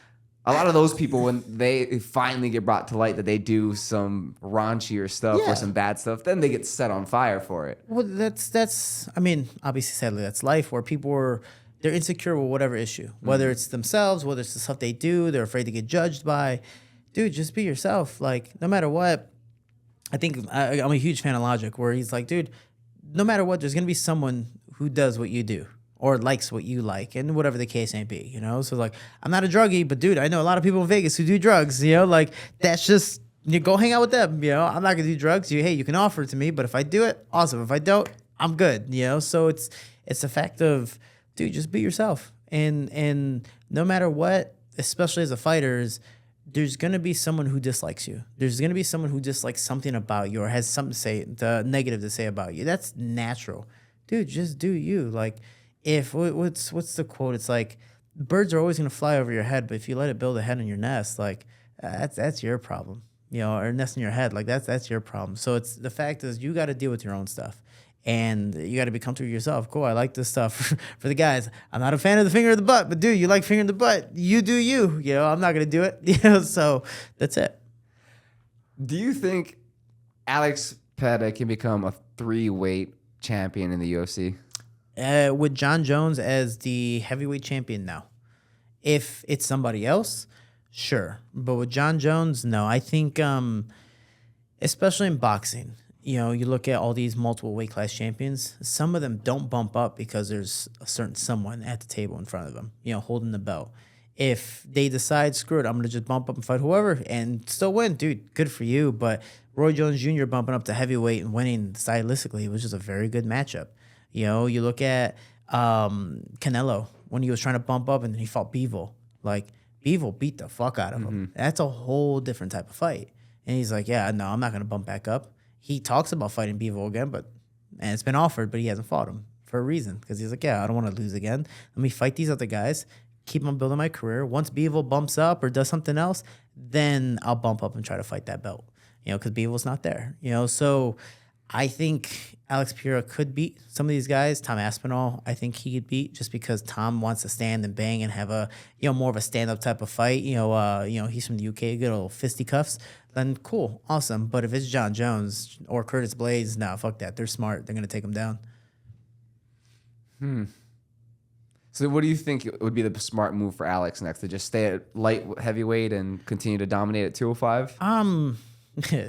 A lot of those people, when they finally get brought to light that they do some raunchier stuff or some bad stuff, then they get set on fire for it. Well, that's. I mean, obviously, sadly, that's life where they're insecure with whatever issue, whether it's themselves, whether it's the stuff they do, they're afraid to get judged by. Dude, just be yourself. Like, no matter what, I think I'm a huge fan of Logic, where he's like, dude, no matter what, there's gonna be someone who does what you do or likes what you like, and whatever the case may be, So like, I'm not a druggie, but dude, I know a lot of people in Vegas who do drugs, like that's just you go hang out with them, I'm not gonna do drugs. You can offer it to me, but if I do it, awesome. If I don't, I'm good, So it's the fact of, dude, just be yourself, and no matter what, especially as a fighter, there's gonna be someone who dislikes you. There's gonna be someone who dislikes something about you or has something to say, negative to say about you. That's natural, dude. Just do you. Like, what's the quote? It's like birds are always gonna fly over your head, but if you let it build a head in your nest, like that's your problem, or a nest in your head. Like that's your problem. So it's the fact is you got to deal with your own stuff. And you got to be comfortable with yourself. Cool, I like this stuff. For the guys, I'm not a fan of the finger in the butt, but dude, you like finger in the butt. You do you. I'm not going to do it. So that's it. Do you think Alex Pereira can become a 3-weight champion in the UFC? With John Jones as the heavyweight champion, no. If it's somebody else, sure. But with John Jones, no. I think, especially in boxing, you look at all these multiple weight class champions, some of them don't bump up because there's a certain someone at the table in front of them, holding the belt. If they decide, screw it, I'm going to just bump up and fight whoever and still win, dude, good for you. But Roy Jones Jr. bumping up to heavyweight and winning stylistically, it was just a very good matchup. You look at Canelo when he was trying to bump up and then he fought Bivol. Like, Bivol beat the fuck out of him. That's a whole different type of fight. And he's like, yeah, no, I'm not going to bump back up. He talks about fighting Bivol again, and it's been offered, but he hasn't fought him for a reason. Because he's like, yeah, I don't want to lose again. Let me fight these other guys, keep on building my career. Once Bivol bumps up or does something else, then I'll bump up and try to fight that belt. Because Bivol's not there. So I think Alex Pereira could beat some of these guys. Tom Aspinall, I think he could beat just because Tom wants to stand and bang and have a more of a stand-up type of fight. He's from the UK, good old fisticuffs. Then cool, awesome. But if it's John Jones or Curtis Blades, nah, fuck that. They're smart. They're gonna take him down. So what do you think would be the smart move for Alex next? To just stay at light heavyweight and continue to dominate at 205?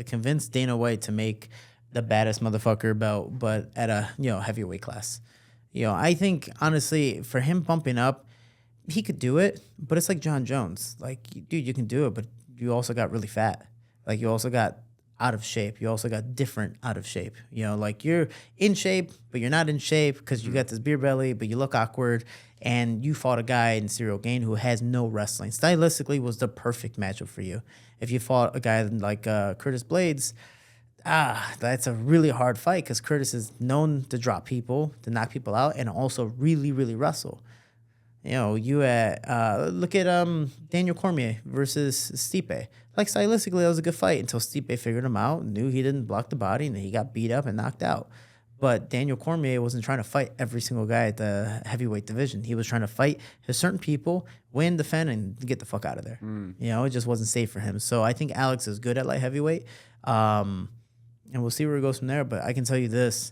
Convince Dana White to make the baddest motherfucker belt, but at a heavyweight class. I think honestly for him bumping up, he could do it, but it's like John Jones. Like, dude, you can do it, but you also got really fat. Like, you also got out of shape. You also got different out of shape. Like, you're in shape, but you're not in shape because you got this beer belly, but you look awkward. And you fought a guy in Cyril Gane who has no wrestling. Stylistically was the perfect matchup for you. If you fought a guy like Curtis Blades, that's a really hard fight because Curtis is known to drop people, to knock people out, and also really, really wrestle. You look at Daniel Cormier versus Stipe. Like stylistically, that was a good fight until Stipe figured him out, knew he didn't block the body, and he got beat up and knocked out. But Daniel Cormier wasn't trying to fight every single guy at the heavyweight division. He was trying to fight his certain people, win, defend, and get the fuck out of there. It just wasn't safe for him. So I think Alex is good at light heavyweight, and we'll see where it goes from there. But I can tell you this.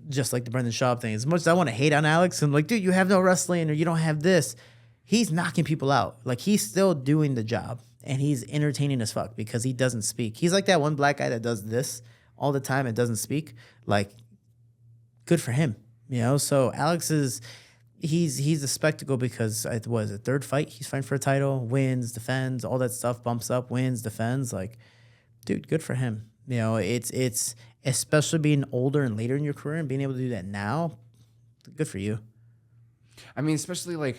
Just like the Brendan Schaub thing, as much as I want to hate on Alex and like, dude, you have no wrestling or you don't have this, he's knocking people out. Like, he's still doing the job and he's entertaining as fuck because he doesn't speak. He's like that one black guy that does this all the time and doesn't speak. Like, good for him, So Alex he's a spectacle because it was a third fight. He's fighting for a title, wins, defends, all that stuff, bumps up, wins, defends. Like, dude, good for him. It's especially being older and later in your career and being able to do that now, good for you. I mean, especially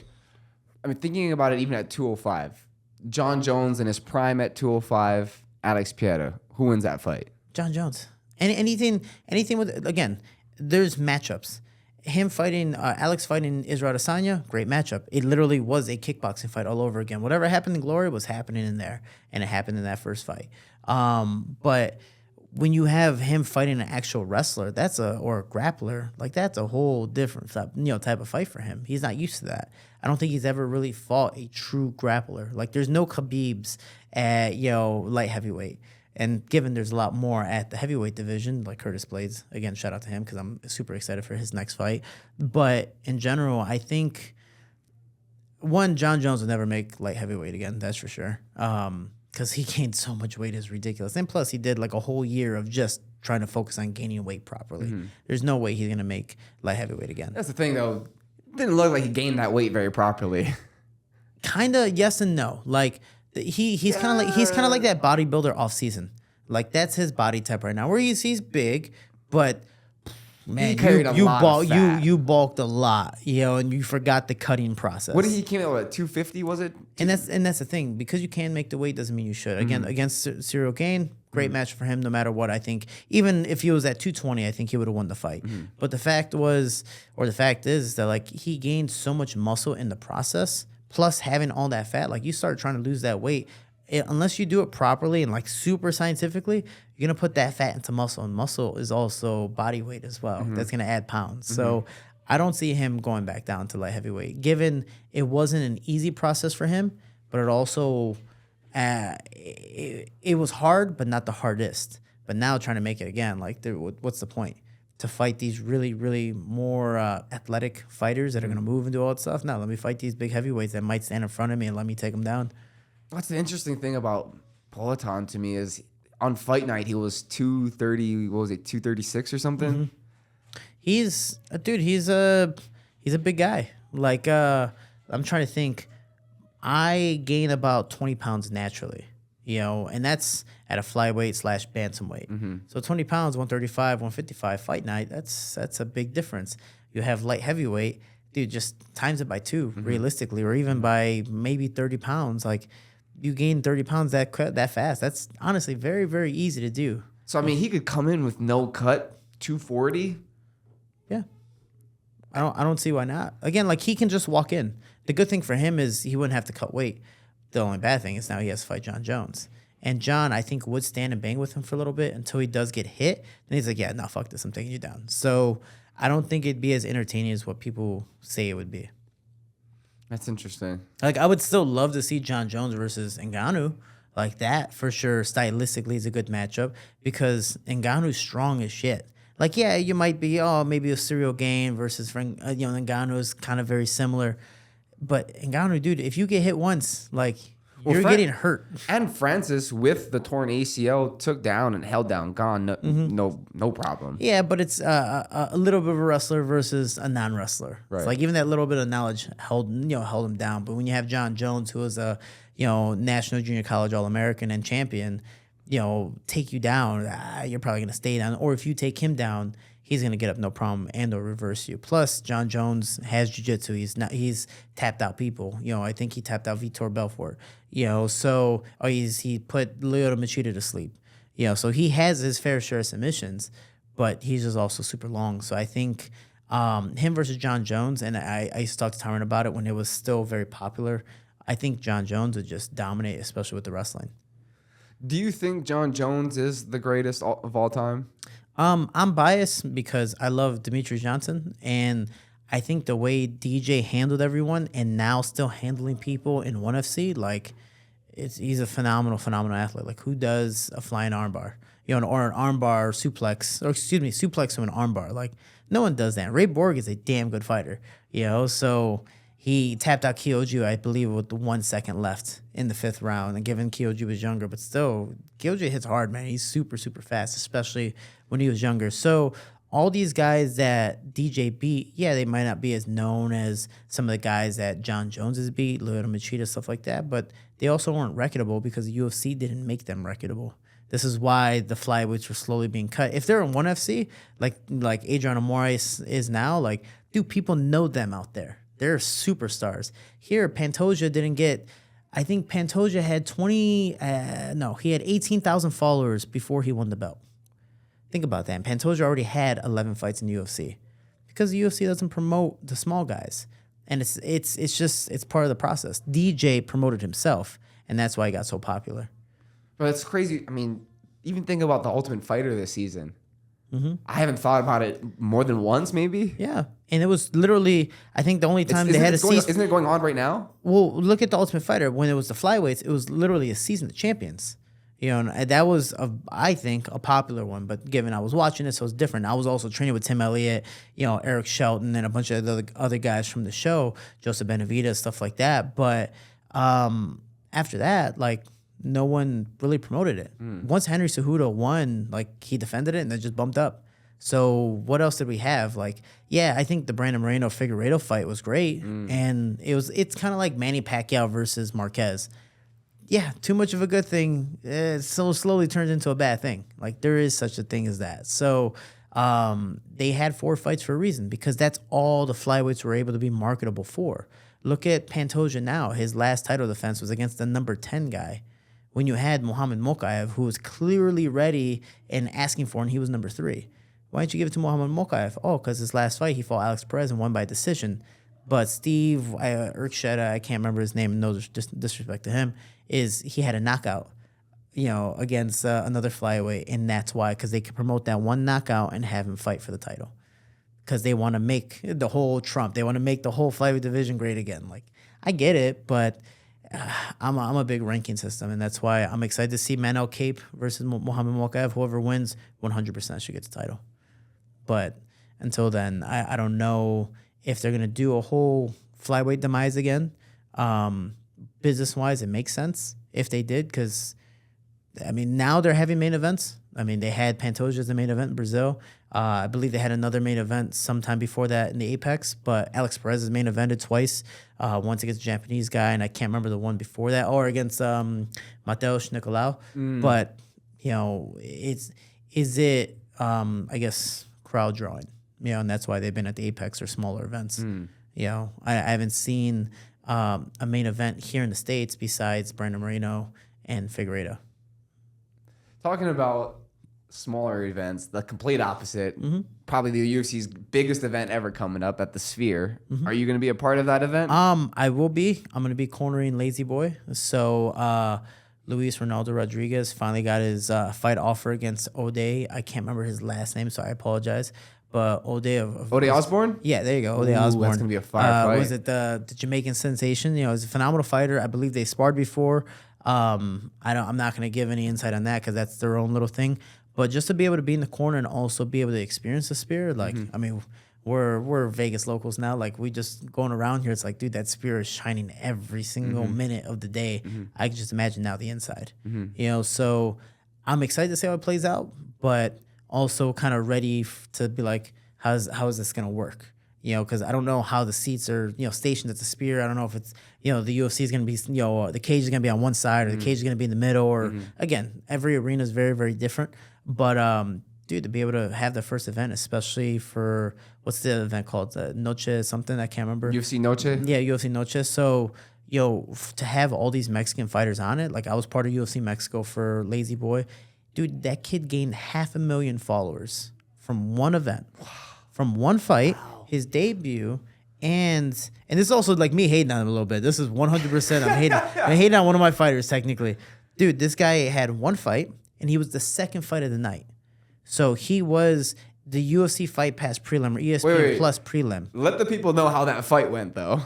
thinking about it even at 205. John Jones in his prime at 205, Alex Pereira. Who wins that fight? John Jones. Anything with, again, there's matchups. Him fighting, Alex fighting Israel Adesanya, great matchup. It literally was a kickboxing fight all over again. Whatever happened in Glory was happening in there, and it happened in that first fight. But when you have him fighting an actual wrestler, or a grappler, like that's a whole different type of fight for him. He's not used to that. I don't think he's ever really fought a true grappler. Like, there's no Khabibs at light heavyweight. And given there's a lot more at the heavyweight division, like Curtis Blades, again, shout out to him because I'm super excited for his next fight. But in general, I think, one, John Jones will never make light heavyweight again, that's for sure. Because he gained so much weight, is ridiculous. And plus, he did like a whole year of just trying to focus on gaining weight properly. Mm-hmm. There's no way he's going to make light heavyweight again. That's the thing, though. It didn't look like he gained that weight very properly. Kind of yes and no. Like, he's kind of like that bodybuilder off season. Like, that's his body type right now, where he's big, but man, he carried a lot of fat. You bulked a lot, and you forgot the cutting process. What did he came out at 250? Was it? And that's the thing, because you can make the weight doesn't mean you should. Again, against Cyril Gane, great match for him. No matter what, I think even if he was at 220, I think he would have won the fight. But the fact is that like he gained so much muscle in the process. Plus, having all that fat, like, you start trying to lose that weight, unless you do it properly and like super scientifically, you're gonna put that fat into muscle, and muscle is also body weight as well. That's gonna add pounds. So I don't see him going back down to light heavyweight, given it wasn't an easy process for him, but it also it was hard, but not the hardest. But now trying to make it again, like, what's the point? To fight these really, really more athletic fighters that are going to move and do all that stuff? No, let me fight these big heavyweights that might stand in front of me and let me take them down. What's the interesting thing about Politan to me is on fight night, he was 230, 236 or something? He's a big guy. Like, I'm trying to think. I gain about 20 pounds naturally. And that's at a flyweight / bantamweight. So 20 pounds, 135, 155 fight night, that's a big difference. You have light heavyweight, dude, just times it by 2 realistically, or even by maybe 30 pounds. Like, you gain 30 pounds that fast. That's honestly very, very easy to do. So, I mean, he could come in with no cut, 240. Yeah. I don't see why not. Again, like, he can just walk in. The good thing for him is he wouldn't have to cut weight. The only bad thing is now he has to fight John Jones. And John, I think, would stand and bang with him for a little bit until he does get hit. Then he's like, yeah, no, fuck this. I'm taking you down. So I don't think it'd be as entertaining as what people say it would be. That's interesting. Like, I would still love to see John Jones versus Ngannou. Like, that, for sure, stylistically is a good matchup because Ngannou's strong as shit. Like, yeah, you might be, maybe a Cyril Gane versus, Ngannou is kind of very similar. But Ngannou, dude, if you get hit once, like, you're getting hurt. And Francis, with the torn ACL, took down and held down Gane, no problem. Yeah, but it's a little bit of a wrestler versus a non-wrestler. Right. It's like, even that little bit of knowledge held him down. But when you have John Jones, who is a national junior college All-American and champion, take you down, you're probably gonna stay down. Or if you take him down, he's going to get up no problem and or reverse you. Plus, John Jones has jiu-jitsu. He's tapped out people. I think he tapped out Vitor Belfort. So he put Lyoto Machida to sleep. So he has his fair share of submissions, but he's just also super long. So I think Him versus John Jones, and I used to talk to Tyron about it when it was still very popular. I think John Jones would just dominate, especially with the wrestling. Do you think John Jones is the greatest of all time? I'm biased because I love Demetrius Johnson, and I think the way DJ handled everyone and now still handling people in ONE FC, like he's a phenomenal athlete. Like who does a flying armbar, or an armbar suplex, or excuse me, suplex to an armbar? Like no one does that. Ray Borg is a damn good fighter, so he tapped out Kyoji, I believe, with 1 second left in the 5th round. And given Kyoji was younger, but still, Kyoji hits hard, man. He's super fast, especially when he was younger. So all these guys that DJ beat, yeah, they might not be as known as some of the guys that John Jones has beat, Lyoto Machida, stuff like that, but they also weren't recordable because the UFC didn't make them recordable. This is why the flyweights were slowly being cut. If they're in ONE FC, like Adriano Moraes is now, like, dude, people know them out there. They're superstars. Here, Pantoja didn't get... I think Pantoja had he had 18,000 followers before he won the belt. Think about that. And Pantoja already had 11 fights in the UFC because the UFC doesn't promote the small guys. And it's part of the process. DJ promoted himself, and that's why he got so popular. But it's crazy. I mean, even think about the Ultimate Fighter this season. Mm-hmm. I haven't thought about it more than once, maybe. Yeah, and it was literally, I think the only time they had a season. Isn't it going on right now? Well, look at the Ultimate Fighter. When it was the flyweights, it was literally a season of champions. And that was, I think, a popular one. But given I was watching it, so it's different. I was also training with Tim Elliott, Eric Shelton, and a bunch of the other guys from the show, Joseph Benavidez, stuff like that. But after that, like, no one really promoted it. Once Henry Cejudo won, like, he defended it and then just bumped up. So what else did we have? Like, yeah, I think the Brandon Moreno-Figueiredo fight was great. And it's kind of like Manny Pacquiao versus Marquez. Yeah, too much of a good thing so slowly turns into a bad thing. Like, there is such a thing as that. So they had 4 fights for a reason because that's all the flyweights were able to be marketable for. Look at Pantoja now. His last title defense was against the number 10 guy. When you had Muhammad Mokaev, who was clearly ready and asking for, and he was number 3. Why didn't you give it to Muhammad Mokaev? Oh, because his last fight, he fought Alex Perez and won by decision. But Steve Urquhart, I can't remember his name, no disrespect to him, he had a knockout, against another flyweight, and that's why, because they could promote that one knockout and have him fight for the title. Because they want to make the whole Trump, they want to make the whole flyweight division great again. Like, I get it, but... I'm a big ranking system, and that's why I'm excited to see Manel Cape versus Muhammad Mokaev. Whoever wins, 100% should get the title. But until then, I don't know if they're going to do a whole flyweight demise again. Business-wise, it makes sense if they did because, now they're having main events. They had Pantoja as the main event in Brazil. I believe they had another main event sometime before that in the Apex, but Alex Perez is main evented twice. Once against a Japanese guy, and I can't remember the one before that, or against Mateus Nicolau. But, is it, I guess, crowd drawing? And that's why they've been at the Apex or smaller events. I haven't seen a main event here in the States besides Brandon Moreno and Figueiredo. Talking about smaller events, the complete opposite, probably the UFC's biggest event ever coming up at the Sphere. Are you going to be a part of that event? I will be. I'm going to be cornering Lazy Boy. So Luis Ronaldo Rodriguez finally got his fight offer against Ode. I can't remember his last name, so I apologize. But Ode Osborne? Yeah, there you go. Ode Osborne. That's going to be a fire fight. Was it the Jamaican sensation? He's a phenomenal fighter. I believe they sparred before. I'm not going to give any insight on that because that's their own little thing. But just to be able to be in the corner and also be able to experience the Sphere, like, we're Vegas locals now. Like, we just going around here. It's like, dude, that Sphere is shining every single minute of the day. I can just imagine now the inside. So I'm excited to see how it plays out, but also kind of ready to be like, how is this going to work? Because I don't know how the seats are, stationed at the Sphere. I don't know if it's, the UFC is going to be, the cage is going to be on one side or the cage is going to be in the middle. Or, again, every arena is very, very different. But, dude, to be able to have the first event, especially for, what's the event called? Noche something? I can't remember. UFC Noche? Yeah, UFC Noche. So, to have all these Mexican fighters on it, like I was part of UFC Mexico for Lazy Boy. Dude, that kid gained 500,000 followers from one event. From one fight. his debut. And this is also like me hating on him a little bit. This is 100%. I'm hating on one of my fighters technically. Dude, this guy had one fight, and he was the second fight of the night. So he was the UFC Fight Pass prelim or ESPN Plus prelim. Let the people know how that fight went, though.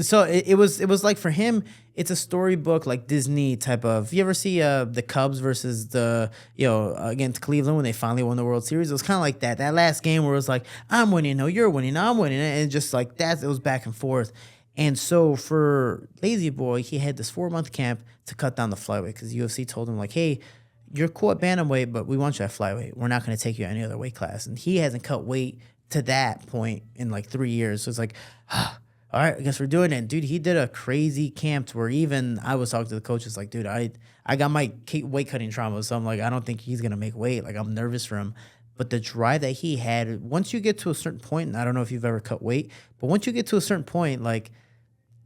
So it was like for him, it's a storybook like Disney type of. You ever see the Cubs versus the against Cleveland when they finally won the World Series? It was kind of like that. That last game where it was like, I'm winning, no, you're winning, I'm winning, and just like that, it was back and forth. And so for Lazy Boy, he had this 4-month camp to cut down the flyweight because UFC told him like, hey, you're cool at bantamweight, but we want you at flyweight. We're not going to take you any other weight class. And he hasn't cut weight to that point in like 3 years. So it's like, all right, I guess we're doing it. Dude, he did a crazy camp to where even I was talking to the coaches like, dude, I got my weight cutting trauma. So I'm like, I don't think he's going to make weight. Like, I'm nervous for him. But the drive that he had, once you get to a certain point, and I don't know if you've ever cut weight, but once you get to a certain point, like,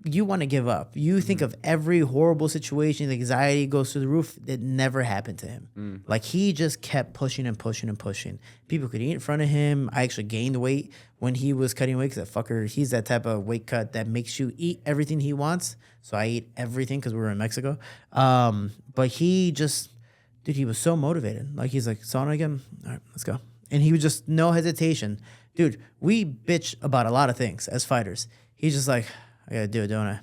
you want to give up. You think of every horrible situation, the anxiety goes through the roof. It never happened to him. Like, he just kept pushing and pushing and pushing. People could eat in front of him. I actually gained weight when he was cutting weight because that fucker, he's that type of weight cut that makes you eat everything he wants. So I ate everything because we were in Mexico. But he just, dude, he was so motivated. Like, he's like, sauna again? All right, let's go. And he was just no hesitation. Dude, we bitch about a lot of things as fighters. He's just like, I gotta do it, don't I?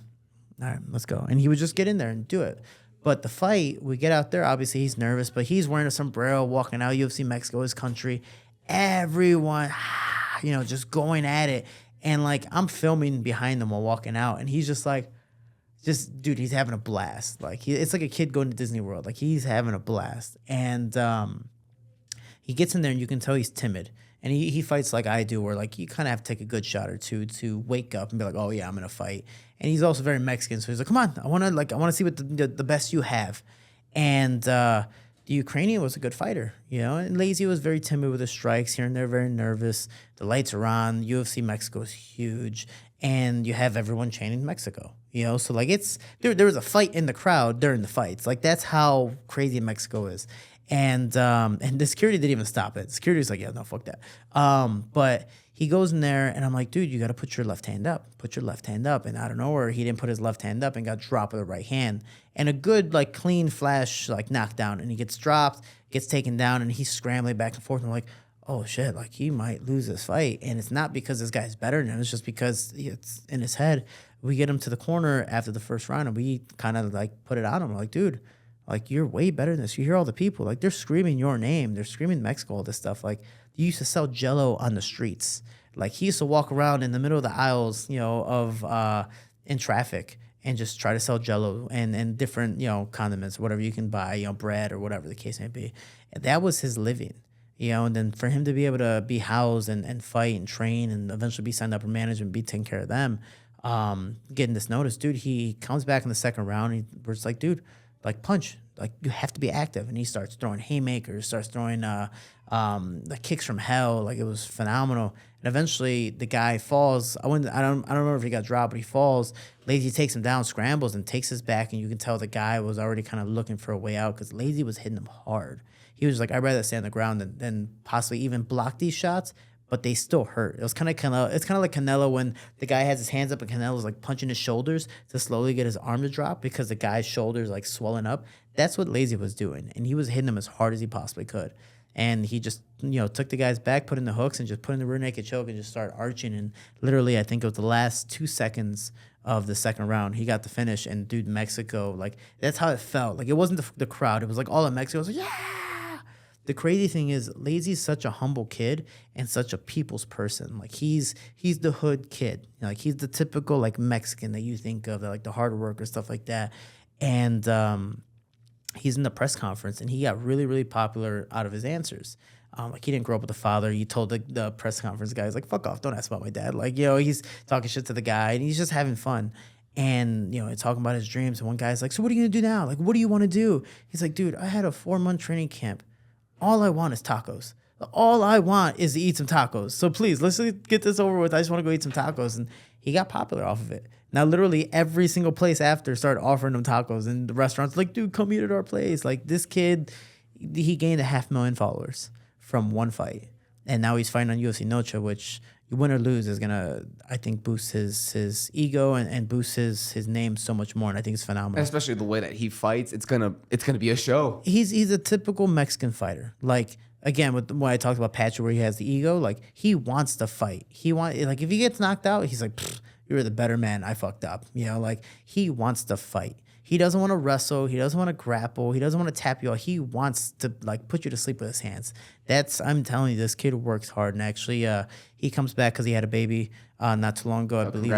All right, let's go. And he would just get in there and do it. But the fight, we get out there. Obviously, he's nervous, but he's wearing a sombrero, walking out. UFC Mexico, his country. Everyone, just going at it. And, like, I'm filming behind him while walking out. And he's just like, dude, he's having a blast. Like, it's like a kid going to Disney World. Like, he's having a blast. And he gets in there, and you can tell he's timid. And he fights like I do, where like you kind of have to take a good shot or two to wake up and be like, oh yeah, I'm gonna fight. And he's also very Mexican, so he's like, come on, I want to see what the best you have. And the Ukrainian was a good fighter, And Lazy was very timid with his strikes here and there, very nervous. The lights are on. UFC Mexico is huge, and you have everyone chanting Mexico. So like there was a fight in the crowd during the fights. Like that's how crazy Mexico is. And the security didn't even stop it. Security was like, yeah, no, fuck that. But he goes in there, and I'm like, dude, you got to put your left hand up. Put your left hand up. And I don't know where he didn't put his left hand up and got dropped with the right hand. And a good, like, clean flash, like, knockdown. And he gets dropped, gets taken down, and he's scrambling back and forth. And I'm like, oh, shit, like, he might lose this fight. And it's not because this guy's better than him. It's just because it's in his head. We get him to the corner after the first round, and we kind of, like, put it on him. We're like, dude, like, you're way better than this. You hear all the people. Like, they're screaming your name. They're screaming Mexico, all this stuff. Like, you used to sell Jell-O on the streets. Like, he used to walk around in the middle of the aisles, in traffic and just try to sell Jell-O and different, condiments, whatever you can buy, bread or whatever the case may be. And that was his living, and then for him to be able to be housed and fight and train and eventually be signed up for management, be taking care of them, getting this notice, dude, he comes back in the second round. We're just like, dude, like, punch. Like, you have to be active. And he starts throwing haymakers, starts throwing like kicks from hell. Like, it was phenomenal. And eventually the guy falls. I don't remember if he got dropped, but he falls. Lazy takes him down, scrambles, and takes his back. And you can tell the guy was already kind of looking for a way out because Lazy was hitting him hard. He was like, I'd rather stay on the ground than possibly even block these shots. But they still hurt. It was kind of it's kind of like Canelo when the guy has his hands up and Canelo's like punching his shoulders to slowly get his arm to drop because the guy's shoulders like swelling up. That's what Lazy was doing, and he was hitting him as hard as he possibly could. And he just took the guy's back, put in the hooks, and just put in the rear naked choke and just started arching. And literally, I think it was the last 2 seconds of the second round, he got the finish. And dude, Mexico, like that's how it felt. Like it wasn't the crowd; it was like all of Mexico was like, yeah. The crazy thing is, Lazy's such a humble kid and such a people's person. Like he's the hood kid. Like he's the typical like Mexican that you think of, like the hard worker, stuff like that. And he's in the press conference, and he got really, really popular out of his answers. Like he didn't grow up with a father. He told the press conference guys like, "Fuck off! Don't ask about my dad." Like he's talking shit to the guy, and he's just having fun. And, talking about his dreams. And one guy's like, "So what are you gonna do now? Like, what do you want to do?" He's like, "Dude, I had a 4-month training camp. All I want is tacos. All I want is to eat some tacos. So please, let's get this over with. I just want to go eat some tacos." And he got popular off of it. Now, literally every single place after started offering him tacos. And the restaurants like, dude, come eat at our place. Like this kid, he gained 500,000 followers from one fight. and now he's fighting on UFC Noche, which you win or lose is gonna, I think, boost his ego and boost his name so much more, and I think it's phenomenal. And especially the way that he fights, it's gonna be a show. He's a typical Mexican fighter. Again, with when I talked about Patrick, where he has the ego, he wants to fight. If he gets knocked out, he's like, "You're the better man. I fucked up." He wants to fight. He doesn't want to wrestle. He doesn't want to grapple. He doesn't want to tap you out. He wants to put you to sleep with his hands. I'm telling you, this kid works hard. And actually, he comes back because he had a baby not too long ago. I believe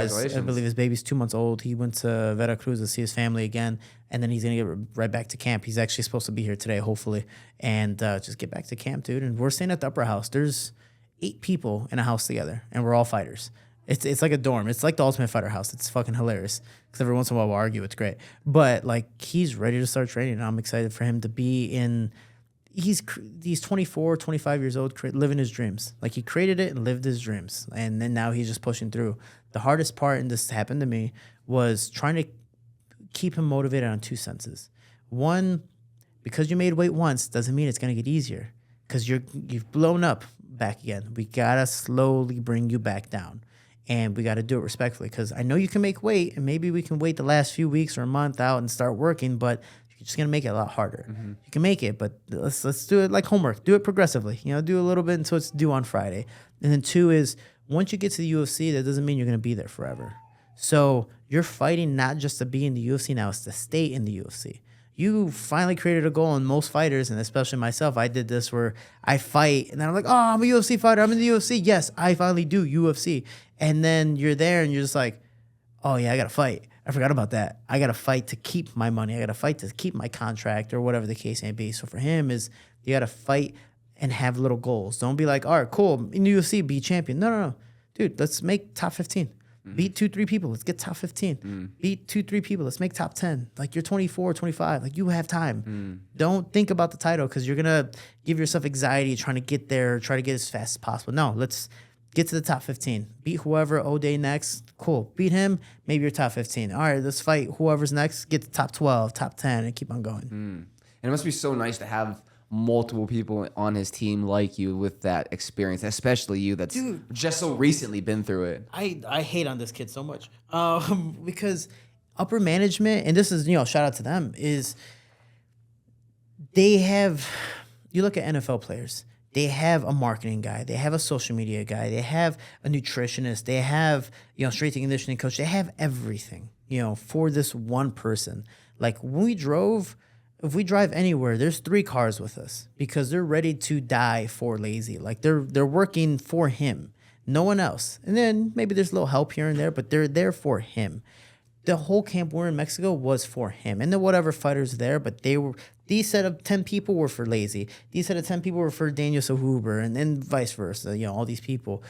his baby's 2 months old. He went to Veracruz to see his family again, and then he's gonna get right back to camp. He's actually supposed to be here today, hopefully, and just get back to camp, dude. And we're staying at the upper house. There's 8 people in a house together, and we're all fighters. It's like a dorm. It's like the Ultimate Fighter house. It's fucking hilarious. Because every once in a while we'll argue. It's great. But he's ready to start training. And I'm excited for him to be in. He's 24, 25 years old, living his dreams. He created it and lived his dreams. And then now he's just pushing through. The hardest part, and this happened to me, was trying to keep him motivated on 2 senses. One, because you made weight once doesn't mean it's going to get easier. Because you've blown up back again. We got to slowly bring you back down. And we got to do it respectfully, because I know you can make weight, and maybe we can wait the last few weeks or a month out and start working, but you're just going to make it a lot harder. Mm-hmm. You can make it, but let's do it like homework. Do it progressively. Do a little bit until it's due on Friday. And then 2 is, once you get to the UFC, that doesn't mean you're going to be there forever. So you're fighting not just to be in the UFC now, it's to stay in the UFC. You finally created a goal, and most fighters, and especially myself, I did this where I fight, and then I'm like, oh, I'm a UFC fighter. I'm in the UFC. Yes, I finally do UFC. And then you're there, and you're just like, oh, yeah, I got to fight. I forgot about that. I got to fight to keep my money. I got to fight to keep my contract, or whatever the case may be. So for him is you got to fight and have little goals. Don't be like, all right, cool, in the UFC, be champion. No. Dude, let's make top 15. Beat 2-3 people. Let's get top 15. Beat 2-3 people. Let's make top 10. You're 24, 25. You have time. Don't think about the title, because you're going to give yourself anxiety trying to get there, try to get as fast as possible. No, let's get to the top 15. Beat whoever, O'Day next. Cool. Beat him. Maybe you're top 15. All right, let's fight whoever's next. Get to top 12, top 10, and keep on going. And it must be so nice to have multiple people on his team like you with that experience, especially you that's just so recently been through it. I hate on this kid so much because upper management, and this is, shout out to them, is they have, you look at NFL players, they have a marketing guy, they have a social media guy, they have a nutritionist, they have, strength and conditioning coach, they have everything, for this one person. When we drove, if we drive anywhere, there's 3 cars with us because they're ready to die for Lazy. They're working for him, no one else. And then maybe there's a little help here and there, but they're there for him. The whole camp we're in Mexico was for him, and then whatever fighters there. But these set of 10 people were for Lazy. These set of 10 people were for Daniel Sahuber, and then vice versa. All these people.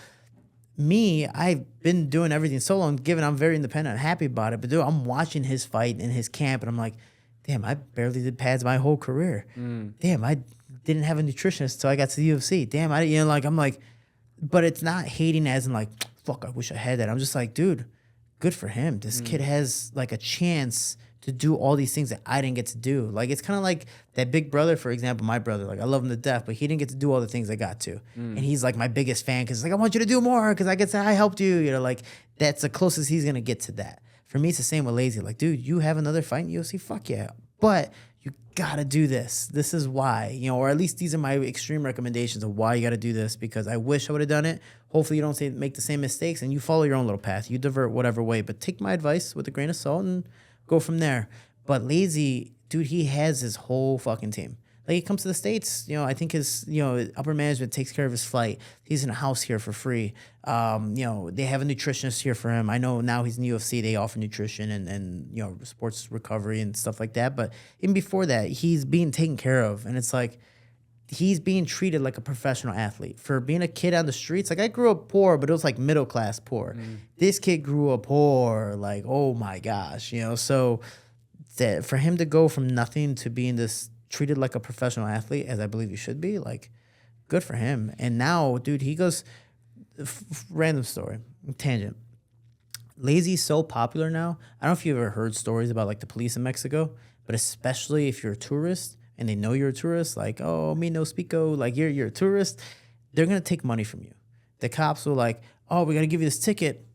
Me, I've been doing everything so long. Given I'm very independent, I'm happy about it. But dude, I'm watching his fight in his camp, and I'm like, damn, I barely did pads my whole career. Damn, I didn't have a nutritionist until I got to the UFC. Damn, I'm like, but it's not hating as in fuck, I wish I had that. I'm just like, dude, good for him. This kid has a chance to do all these things that I didn't get to do. It's kind of like that big brother, for example, my brother. I love him to death, but he didn't get to do all the things I got to. And he's my biggest fan because I want you to do more because I get to say I helped you. That's the closest he's gonna get to that. For me, it's the same with Lazy. Dude, you have another fight in UFC? Fuck yeah. But you gotta do this. This is why, or at least these are my extreme recommendations of why you gotta do this, because I wish I would have done it. Hopefully you don't make the same mistakes and you follow your own little path. You divert whatever way, but take my advice with a grain of salt and go from there. But Lazy, dude, he has his whole fucking team. He comes to the States, I think his, upper management takes care of his flight. He's in a house here for free. They have a nutritionist here for him. I know now he's in the UFC, they offer nutrition and sports recovery and stuff like that. But even before that, he's being taken care of. And it's he's being treated like a professional athlete. For being a kid on the streets, I grew up poor, but it was middle class poor. This kid grew up poor, oh my gosh, so that for him to go from nothing to being this treated like a professional athlete, as I believe he should be, good for him. And now, dude, he goes, random story, tangent. Lazy's so popular now. I don't know if you've ever heard stories about the police in Mexico, but especially if you're a tourist and they know you're a tourist, oh, me no speako, you're a tourist. they're going to take money from you. The cops will like, oh, we got to give you this ticket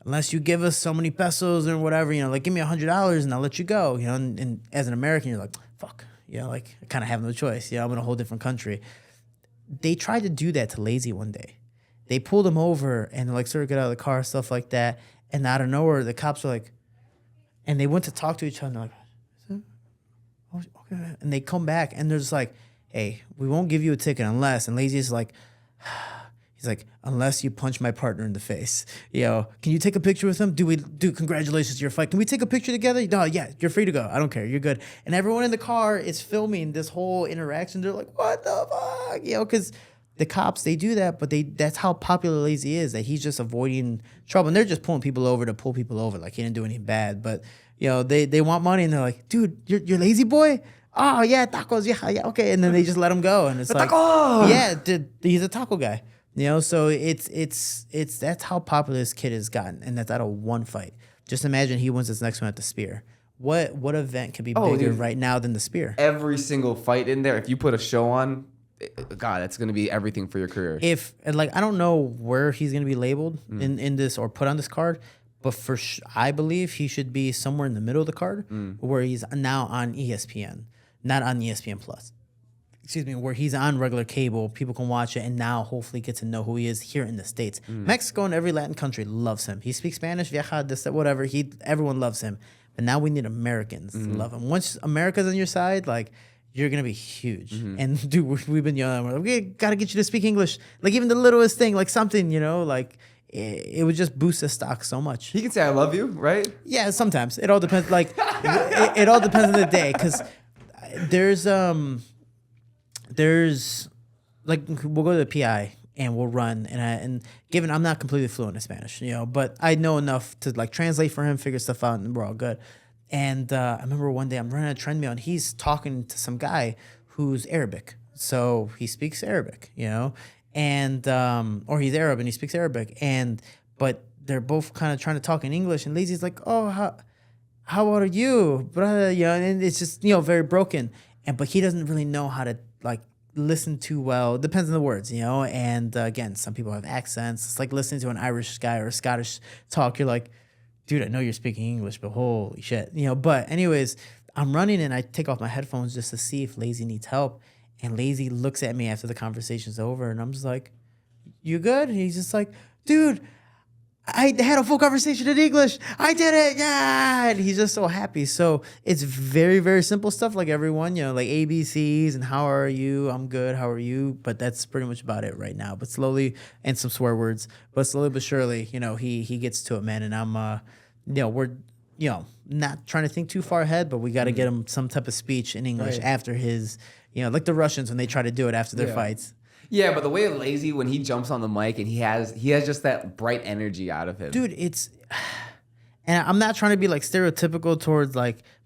unless you give us so many pesos or whatever, like give me $100 and I'll let you go, and as an American, you're like, fuck, like I kind of have no choice. I'm in a whole different country. They tried to do that to Lazy one day. They pulled him over and they're like, sir, get out of the car, stuff like that. And out of nowhere, the cops were like, and they went to talk to each other. And they're like, oh, okay. And they come back and they're just like, hey, we won't give you a ticket unless. And Lazy is like, he's like, unless you punch my partner in the face. Can you take a picture with him? Congratulations to your fight. Can we take a picture together? No, yeah, you're free to go. I don't care. You're good. And everyone in the car is filming this whole interaction. They're like, what the fuck? Because the cops, they do that, but that's how popular Lazy is, that he's just avoiding trouble. And they're just pulling people over to pull people over. Like, he didn't do anything bad. But, they want money, and they're like, dude, you're Lazy boy? Oh, yeah, tacos, yeah, okay. And then they just let him go. And it's like, taco! Yeah, he's a taco guy. So it's that's how popular this kid has gotten, and that's out of one fight. Just imagine he wins his next one at the Sphere. What event could be bigger right now than the Sphere? Every single fight in there, if you put a show on, God, that's going to be everything for your career. I don't know where he's going to be labeled in this or put on this card, but I believe he should be somewhere in the middle of the card where he's now on ESPN, not on ESPN Plus. Excuse me, where he's on regular cable, people can watch it, and now hopefully get to know who he is here in the States. Mexico and every Latin country loves him. He speaks Spanish, vieja, this, that, whatever. Everyone loves him. But now we need Americans to love him. Once America's on your side, you're going to be huge. And dude, we've been yelling, we're like, we got to get you to speak English. Even the littlest thing, something, it would just boost the stock so much. He can say, I love you, right? Yeah, sometimes. It all depends. It all depends on the day. Because there's we'll go to the PI and we'll run, and given I'm not completely fluent in Spanish, but I know enough to translate for him, figure stuff out, and we're all good. And I remember one day I'm running a treadmill and he's talking to some guy who's Arabic, so he speaks Arabic, and or he's Arab and he speaks Arabic, but they're both kind of trying to talk in English, and Lazy's like, oh, how are you, brother? And it's just very broken, but he doesn't really know how to listen too well. It depends on the words, and again, some people have accents. It's like listening to an Irish guy or a Scottish talk. You're like, dude, I know you're speaking English, but holy shit, but anyways, I'm running and I take off my headphones just to see if Lazy needs help, and Lazy looks at me after the conversation's over, and I'm just like, you good? And he's just like, dude, I had a full conversation in English. I did it. Yeah. And he's just so happy. So it's very, very simple stuff like everyone, like ABCs and how are you? I'm good. How are you? But that's pretty much about it right now. But slowly, and some swear words, but slowly but surely, he gets to it, man. And I'm, we're, not trying to think too far ahead, but we got to get him some type of speech in English after his, like the Russians when they try to do it after their fights. Yeah, but the way of Lazy, when he jumps on the mic and he has just that bright energy out of him. Dude, and I'm not trying to be stereotypical towards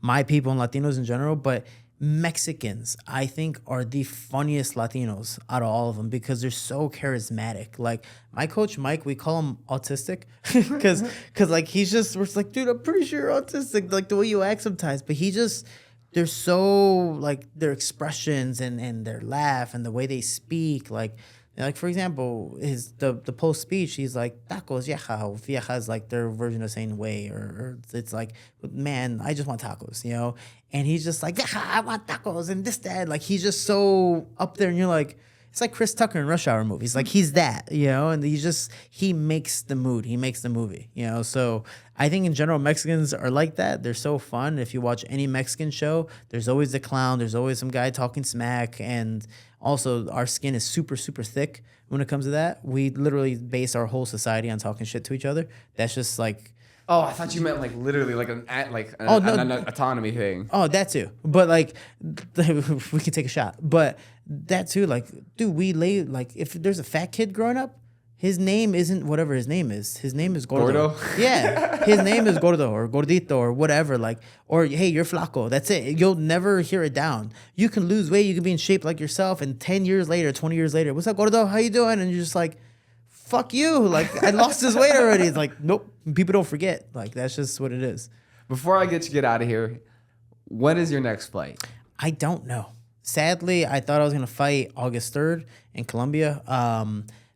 my people and Latinos in general, but Mexicans, I think, are the funniest Latinos out of all of them because they're so charismatic. My coach, Mike, we call him autistic because he's just, we're just dude, I'm pretty sure you're autistic, the way you act sometimes, but they're so their expressions and their laugh and the way they speak, for example, the post speech, he's like, tacos, vieja. Vieja is their version of saying way, or it's man, I just want tacos, and he's just like, vieja, I want tacos and this, that. He's just so up there, and you're like, it's like Chris Tucker in Rush Hour movies. He's that, and he makes the mood. He makes the movie, So I think in general, Mexicans are like that. They're so fun. If you watch any Mexican show, there's always a clown. There's always some guy talking smack. And also our skin is super, super thick when it comes to that. We literally base our whole society on talking shit to each other. That's just Oh, I thought you meant literally an autonomy thing. Oh, that too. But we can take a shot. But that too, dude, we lay if there's a fat kid growing up, his name isn't whatever his name is. His name is Gordo. Yeah, his name is Gordo or Gordito or whatever. Or hey, you're flaco. That's it. You'll never hear it down. You can lose weight. You can be in shape like yourself, and 10 years later, 20 years later, what's up, Gordo? How you doing? And you're just fuck you. I lost this weight already. It's nope. People don't forget. That's just what it is. Before I get out of here, when is your next flight? I don't know. sadly, I thought I was going to fight August 3rd in Colombia.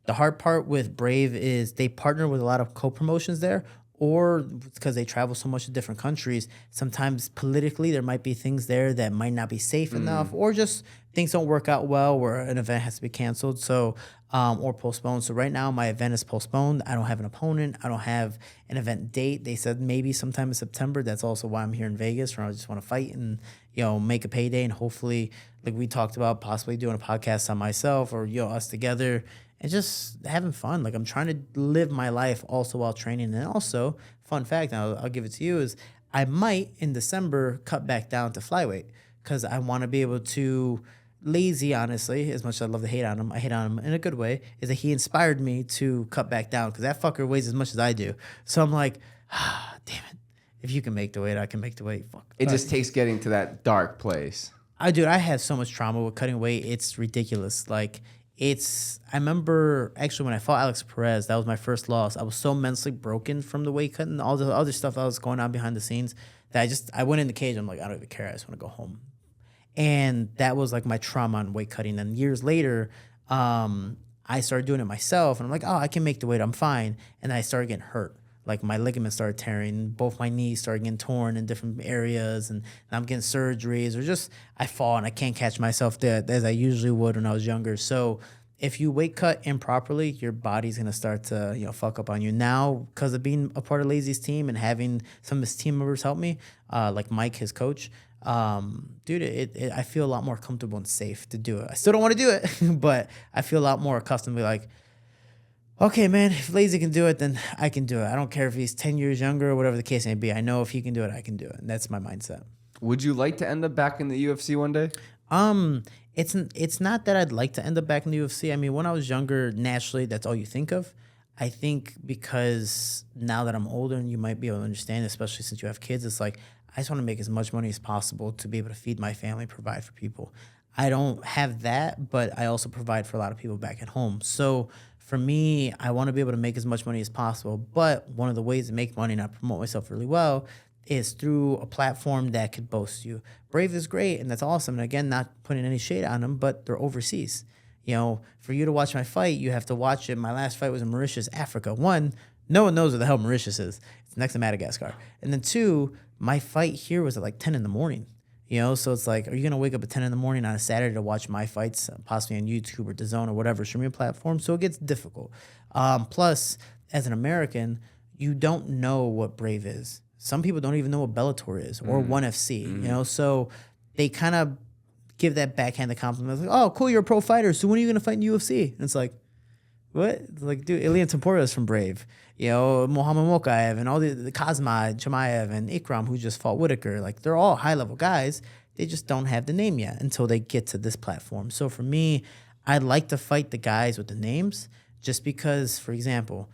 The hard part with Brave is they partner with a lot of co-promotions there, or because they travel so much to different countries, sometimes politically there might be things there that might not be safe enough, or just things don't work out well where an event has to be canceled, so or postponed. So right now my event is postponed. I don't have an opponent. I don't have an event date. They said maybe sometime in September. That's also why I'm here in Vegas, where I just want to fight and make a payday, and hopefully, like we talked about, possibly doing a podcast on myself or us together. And just having fun. Like, I'm trying to live my life also while training. And also, fun fact, and I'll give it to you, is I might, in December, cut back down to flyweight because I want to be able to, lazy, honestly, as much as I love to hate on him, I hate on him in a good way, is that he inspired me to cut back down because that fucker weighs as much as I do. So I'm like, damn it. If you can make the weight, I can make the weight. Fuck. It just takes getting to that dark place. I had so much trauma with cutting weight. It's ridiculous. Like, I remember actually when I fought Alex Perez, that was my first loss. I was so mentally broken from the weight cutting, all the other stuff that was going on behind the scenes, that I went in the cage. I'm like, I don't even care. I just want to go home. And that was like my trauma on weight cutting. And years later, I started doing it myself. And I'm like, oh, I can make the weight. I'm fine. And I started getting hurt. Like, my ligaments started tearing, both my knees started getting torn in different areas, and I'm getting surgeries, or just I fall and I can't catch myself there as I usually would when I was younger. So if you weight cut improperly, your body's gonna start to fuck up on you. Now, because of being a part of Lazy's team and having some of his team members help me, like Mike, his coach, dude, I feel a lot more comfortable and safe to do it. I still don't want to do it, but I feel a lot more accustomed to be like, okay, man, if Lazy can do it, then I can do it. I don't care if he's 10 years younger or whatever the case may be. I know if he can do it, I can do it. And that's my mindset. Would you like to end up back in the UFC one day? It's not that I'd like to end up back in the UFC. I mean, when I was younger, naturally, that's all you think of. I think because now that I'm older, and you might be able to understand, especially since you have kids, it's like, I just want to make as much money as possible to be able to feed my family, provide for people. I don't have that, but I also provide for a lot of people back at home. So for me, I want to be able to make as much money as possible. But one of the ways to make money and I promote myself really well is through a platform that could boast you. Brave is great, and that's awesome. And again, not putting any shade on them, but they're overseas. For you to watch my fight, you have to watch it. My last fight was in Mauritius, Africa. One, no one knows where the hell Mauritius is. It's next to Madagascar. And then two, my fight here was at like 10 in the morning. So it's like, are you going to wake up at 10 in the morning on a Saturday to watch my fights, possibly on YouTube or DAZN or whatever streaming platform? So it gets difficult. Plus, as an American, you don't know what Brave is. Some people don't even know what Bellator is or ONE FC, So they kind of give that backhanded compliment. Like, oh, cool, you're a pro fighter. So when are you going to fight in UFC? And it's like, what? It's like, dude, Ilian Taporia is from Brave. Mohamed Mokaev and all the Kazma, Chimaev and Ikram, who just fought Whitaker. Like, they're all high-level guys. They just don't have the name yet until they get to this platform. So for me, I'd like to fight the guys with the names just because, for example,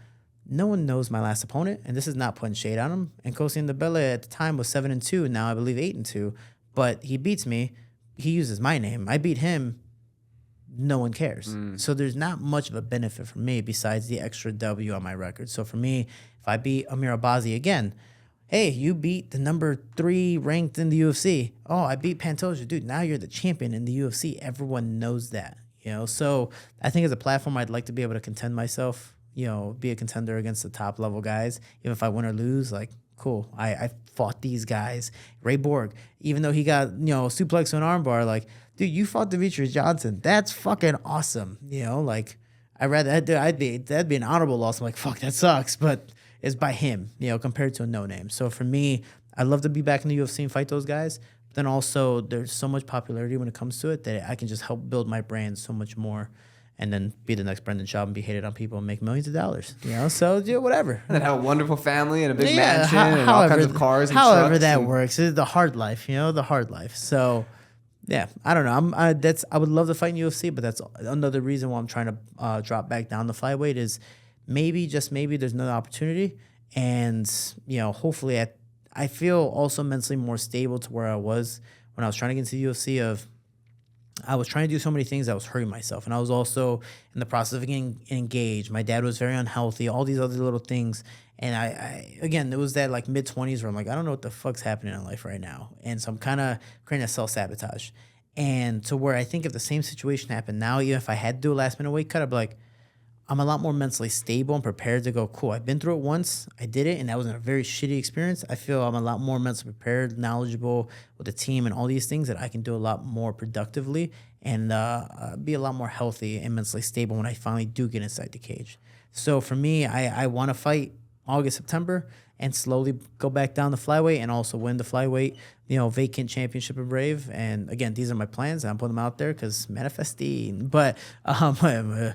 no one knows my last opponent, and this is not putting shade on him. And Koscielny Ndebele at the time was 7-2, now I believe 8-2. But he beats me. He uses my name. I beat him. No one cares. So there's not much of a benefit for me besides the extra W on my record. So for me, if I beat Amir Abazi again, hey, you beat the number 3 ranked in the UFC. Oh, I beat Pantoja. Dude, now you're the champion in the UFC. Everyone knows that, So I think as a platform, I'd like to be able to contend myself, be a contender against the top level guys. Even if I win or lose, like, cool. I fought these guys. Ray Borg, even though he got, suplex on armbar, like, dude, you fought Demetrius Johnson. That's fucking awesome. Like, that'd be an honorable loss. I'm like, fuck, that sucks. But it's by him, compared to a no name. So for me, I'd love to be back in the UFC and fight those guys. But then also, there's so much popularity when it comes to it that I can just help build my brand so much more. And then be the next Brendan Schaub and be hated on people and make millions of dollars. So whatever. And then have a wonderful family and a big mansion and all kinds of cars and however trucks. That works. It's the hard life, the hard life. So, yeah, I don't know. I would love to fight in UFC, but that's another reason why I'm trying to drop back down the flyweight is maybe, just maybe, there's another opportunity. And, hopefully I feel also mentally more stable to where I was when I was trying to get into the UFC I was trying to do so many things that was hurting myself. And I was also in the process of getting engaged. My dad was very unhealthy, all these other little things. And I again, it was that like mid-20s where I'm like, I don't know what the fuck's happening in life right now. And so I'm kind of creating a self-sabotage. And to where I think if the same situation happened now, even if I had to do a last minute weight cut, I'd be like, I'm a lot more mentally stable and prepared to go, cool, I've been through it once, I did it, and that was a very shitty experience. I feel I'm a lot more mentally prepared, knowledgeable with the team and all these things that I can do a lot more productively and be a lot more healthy and mentally stable when I finally do get inside the cage. So for me, I want to fight August, September, and slowly go back down the flyweight and also win the flyweight, vacant championship of Brave. And again, these are my plans. I'm putting them out there because manifesting. But and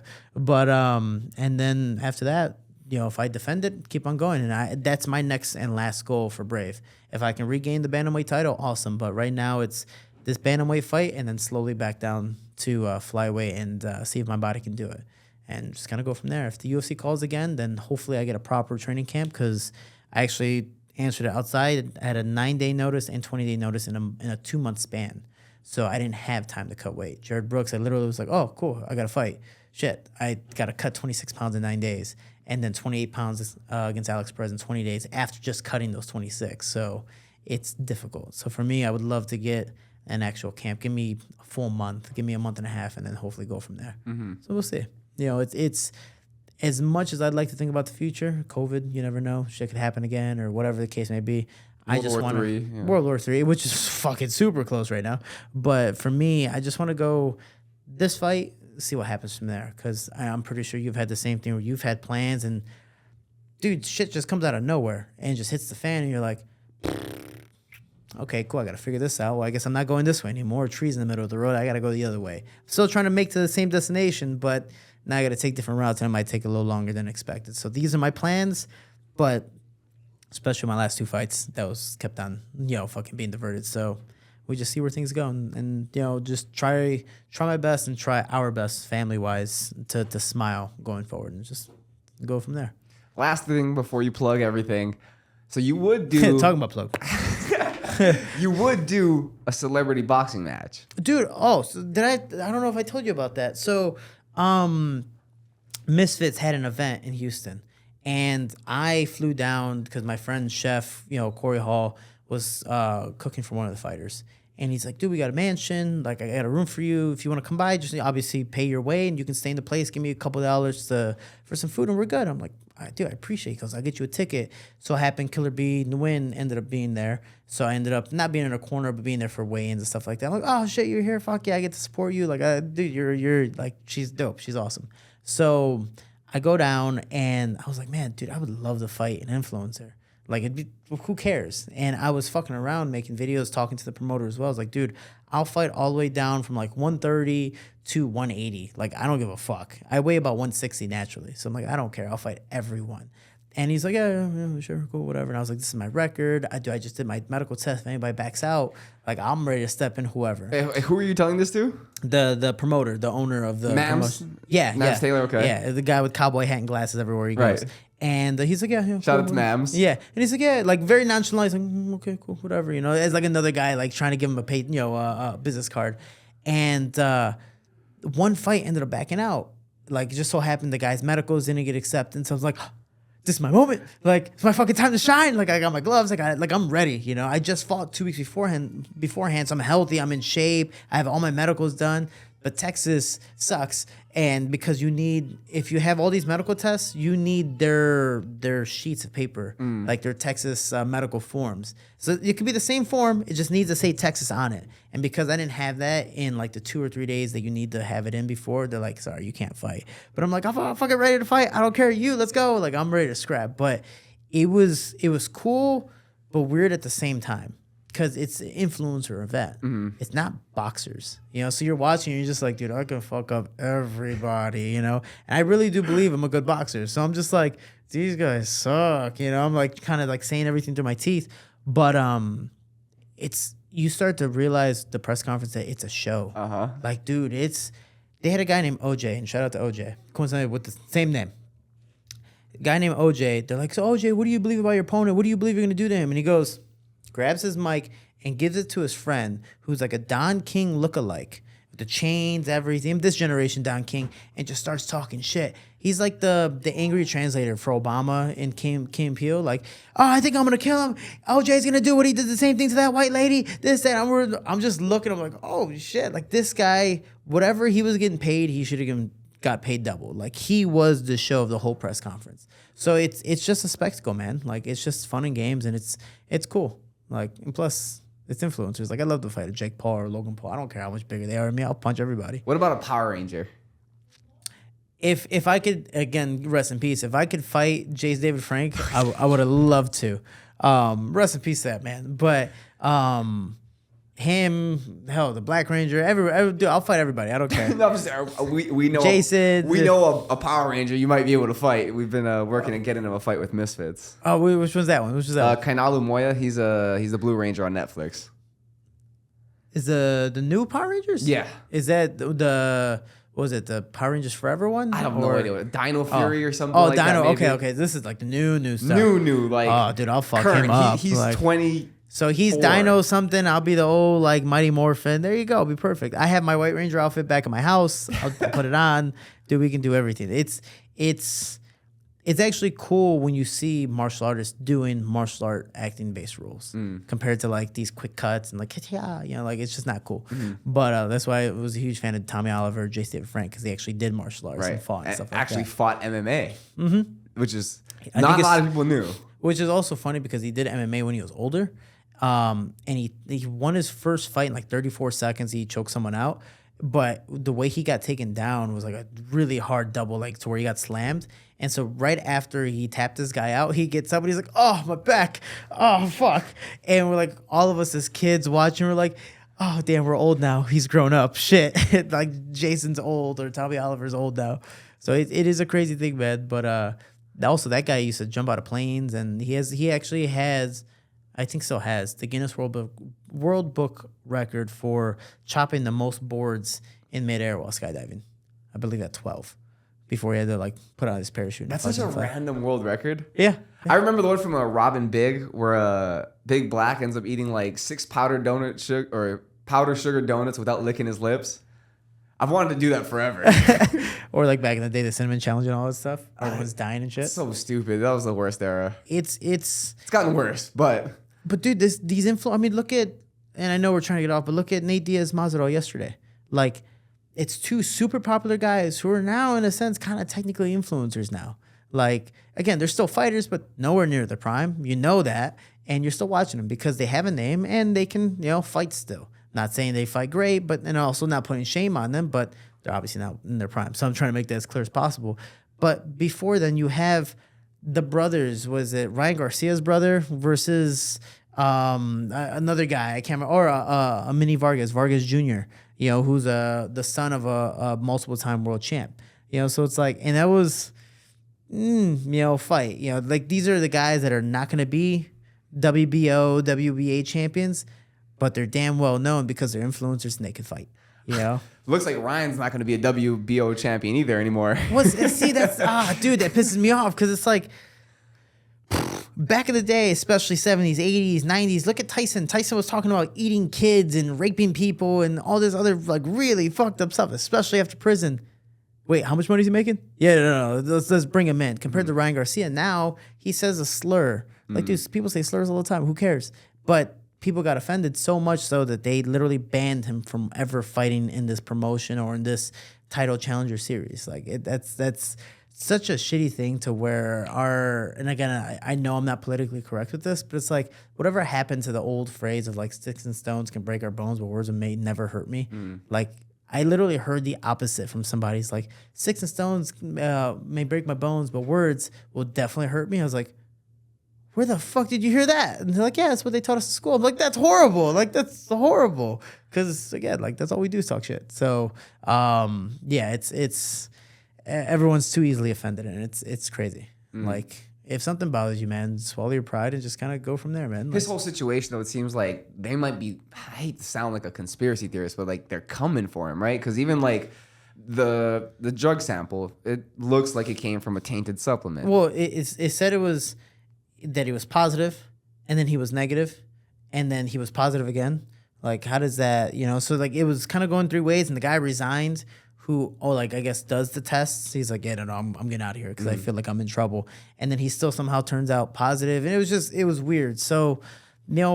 then after that, if I defend it, keep on going. And that's my next and last goal for Brave. If I can regain the bantamweight title, awesome. But right now it's this bantamweight fight and then slowly back down to flyweight and see if my body can do it. And just kind of go from there. If the UFC calls again, then hopefully I get a proper training camp because I actually answered it outside. I had a 9-day notice and 20-day notice in a 2-month span. So I didn't have time to cut weight. Jared Brooks, I literally was like, oh, cool, I got to fight. Shit, I got to cut 26 pounds in 9 days and then 28 pounds against Alex Perez in 20 days after just cutting those 26. So it's difficult. So for me, I would love to get an actual camp. Give me a full month. Give me a month and a half and then hopefully go from there. Mm-hmm. So we'll see. It's as much as I'd like to think about the future, COVID, you never know. Shit could happen again or whatever the case may be. I just want World War III, which is fucking super close right now. But for me, I just want to go this fight, see what happens from there. Because I'm pretty sure you've had the same thing where you've had plans and, dude, shit just comes out of nowhere and just hits the fan and you're like, okay, cool, I got to figure this out. Well, I guess I'm not going this way anymore. Trees in the middle of the road. I got to go the other way. Still trying to make to the same destination, but now I got to take different routes, and it might take a little longer than expected. So these are my plans, but especially my last 2 fights, that was kept on, fucking being diverted. So we just see where things go, and just try my best and try our best family-wise to smile going forward and just go from there. Last thing before you plug everything. So you would do... Talking about plug. You would do a celebrity boxing match. Dude, so did I don't know if I told you about that. So... Misfits had an event in Houston, and I flew down because my friend's chef, Corey Hall, was cooking for one of the fighters. And he's like, dude, we got a mansion. Like, I got a room for you. If you want to come by, just obviously pay your way, and you can stay in the place. Give me a couple of dollars for some food, and we're good. I'm like, dude, I appreciate it because I'll get you a ticket. So it happened, Killer B, Nguyen ended up being there. So I ended up not being in a corner, but being there for weigh-ins and stuff like that. I'm like, oh, shit, you're here. Fuck yeah, I get to support you. Like, dude, you're like, she's dope. She's awesome. So I go down, and I was like, man, dude, I would love to fight an influencer. Like, who cares? And I was fucking around making videos, talking to the promoter as well. I was like, dude, I'll fight all the way down from like 130 to 180. Like, I don't give a fuck. I weigh about 160 naturally. So I'm like, I don't care. I'll fight everyone. And he's like, yeah, sure, cool, whatever. And I was like, this is my record. I just did my medical test. If anybody backs out, like, I'm ready to step in whoever. Hey, who are you telling this to? The promoter, the owner of the promotion. Yeah. Mams Taylor, okay. Yeah, the guy with cowboy hat and glasses everywhere he goes. Right. And he's like, yeah. Shout out to Mams. Yeah. And he's like, yeah, like very nonchalant. He's like, okay, cool, whatever. It's like another guy like trying to give him a paid, business card. And one fight ended up backing out. Like, it just so happened the guy's medicals didn't get accepted. So I was like, this is my moment. Like, it's my fucking time to shine. Like, I got my gloves. I'm ready. I just fought 2 weeks beforehand. So I'm healthy. I'm in shape. I have all my medicals done. But Texas sucks. And because if you have all these medical tests, you need their sheets of paper, like their Texas medical forms. So it could be the same form. It just needs to say Texas on it. And because I didn't have that in like the 2 or 3 days that you need to have it in before, they're like, sorry, you can't fight. But I'm like, I'm fucking ready to fight. I don't care. Let's go. Like, I'm ready to scrap. But it was cool, but weird at the same time. Because it's an influencer event. Mm-hmm. It's not boxers. So you're watching and you're just like, dude, I can fuck up everybody, And I really do believe I'm a good boxer. So I'm just like, these guys suck. I'm like kind of like saying everything through my teeth. But you start to realize the press conference that it's a show. Uh-huh. Like, dude, they had a guy named OJ, and shout out to OJ, coincidentally with the same name. Guy named OJ, they're like, so OJ, what do you believe about your opponent? What do you believe you're going to do to him? And he goes, grabs his mic and gives it to his friend who's like a Don King lookalike. with the chains, everything. This generation Don King, and just starts talking shit. He's like the angry translator for Obama in Key and Peele. Like, oh, I think I'm gonna kill him. OJ's gonna do what he did the same thing to that white lady. This, that. I'm just looking. I'm like, oh shit. Like this guy, whatever he was getting paid, he should have got paid double. Like he was the show of the whole press conference. So it's just a spectacle, man. Like it's just fun and games, and it's cool. Like, and plus it's influencers. Like I love the fight of Jake Paul or Logan Paul. I don't care how much bigger they are than me. I'll punch everybody. What about a Power Ranger? If I could, again, rest in peace. If I could fight Jace David Frank, I would have loved to. Rest in peace to that man. But him, hell, the Black Ranger, dude, I'll fight everybody. I don't care. No, we know Jason. We know a Power Ranger you might be able to fight. We've been working and getting him a fight with Misfits. Oh, which one's that one? Which was that? Kainalu Moya. He's the Blue Ranger on Netflix. Is the new Power Rangers? Yeah. Is that the what was it, the Power Rangers Forever one? I have no idea. Dino Fury or something like that. Oh, Dino. Okay. This is like the new stuff. New. Like, oh, dude, I'll fuck current. him up. He's like, 20. So he's Dino something. I'll be the old like Mighty Morphin. There you go. Be perfect. I have my White Ranger outfit back in my house. I'll put it on. Dude, we can do everything. It's actually cool when you see martial artists doing martial art acting based roles compared to like these quick cuts and like like it's just not cool. But that's why I was a huge fan of Tommy Oliver, Jace David Frank, because they actually did martial arts and fought and stuff like that. Actually fought MMA, which is not a lot of people knew. Which is also funny because he did MMA when he was older, and he won his first fight in like 34 seconds. He choked someone out. But the way he got taken down was like a really hard double leg to where he got slammed. And so right after he tapped this guy out, he gets up and he's like, oh, my back. Oh, fuck. And we're like, all of us as kids watching, we're like, oh, damn, we're old now. He's grown up. Shit. Like Jason's old or Tommy Oliver's old now. So it is a crazy thing, man. But also that guy used to jump out of planes, and he actually has, I think still has, the Guinness World Book record for chopping the most boards in midair while skydiving. I believe at 12 before he had to like put on his parachute. That's such a random world record. Yeah. I remember the one from Robin Big where Big Black ends up eating like 6 powdered sugar donuts without licking his lips. I've wanted to do that forever. Or like back in the day, the cinnamon challenge and all that stuff. Everyone's dying and shit. So stupid. That was the worst era. It's gotten worse, but dude, these I mean, look at, and I know we're trying to get off, but look at Nate Diaz Masvidal yesterday. Like, it's 2 super popular guys who are now, in a sense, kind of technically influencers now. Like, again, they're still fighters, but nowhere near their prime. You know that, and you're still watching them because they have a name and they can, fight still. Not saying they fight great, but and also not putting shame on them, but they're obviously not in their prime. So I'm trying to make that as clear as possible. But before then, you have the brothers. Was it Ryan Garcia's brother versus another guy? I can't remember. Or a Mini Vargas Jr., who's the son of a multiple-time world champ. So it's like, and that was, fight. Like these are the guys that are not going to be WBO, WBA champions, but they're damn well known because they're influencers and they can fight. Looks like Ryan's not going to be a WBO champion either anymore. See, that's dude, that pisses me off because it's like back in the day, especially 70s, 80s, 90s. Look at Tyson. Tyson was talking about eating kids and raping people and all this other like really fucked up stuff, especially after prison. Wait, how much money is he making? Yeah, no. Let's bring him in. Compared to Ryan Garcia, now he says a slur. Like, dude, people say slurs all the time. Who cares? But people got offended so much so that they literally banned him from ever fighting in this promotion or in this title challenger series. Like that's such a shitty thing to where and again, I know I'm not politically correct with this, but it's like whatever happened to the old phrase of like sticks and stones can break our bones, but words may never hurt me. Like I literally heard the opposite from somebody's like sticks and stones may break my bones, but words will definitely hurt me. I was like, where the fuck did you hear that? And they're like, yeah, that's what they taught us at school. I'm like, that's horrible. Like, that's horrible. Because, again, like, that's all we do is talk shit. So, yeah, it's everyone's too easily offended, and it's crazy. Like, if something bothers you, man, swallow your pride and just kind of go from there, man. This whole situation, though, it seems like they might be, I hate to sound like a conspiracy theorist, but, like, they're coming for him, right? Because even, like, the drug sample, it looks like it came from a tainted supplement. Well, it said it was that he was positive, and then he was negative, and then he was positive again. Like, how does that, so like it was kind of going three ways, and the guy resigned who, I guess does the tests. He's like, yeah, no, I'm getting out of here because I feel like I'm in trouble. And then he still somehow turns out positive. And it was weird. So,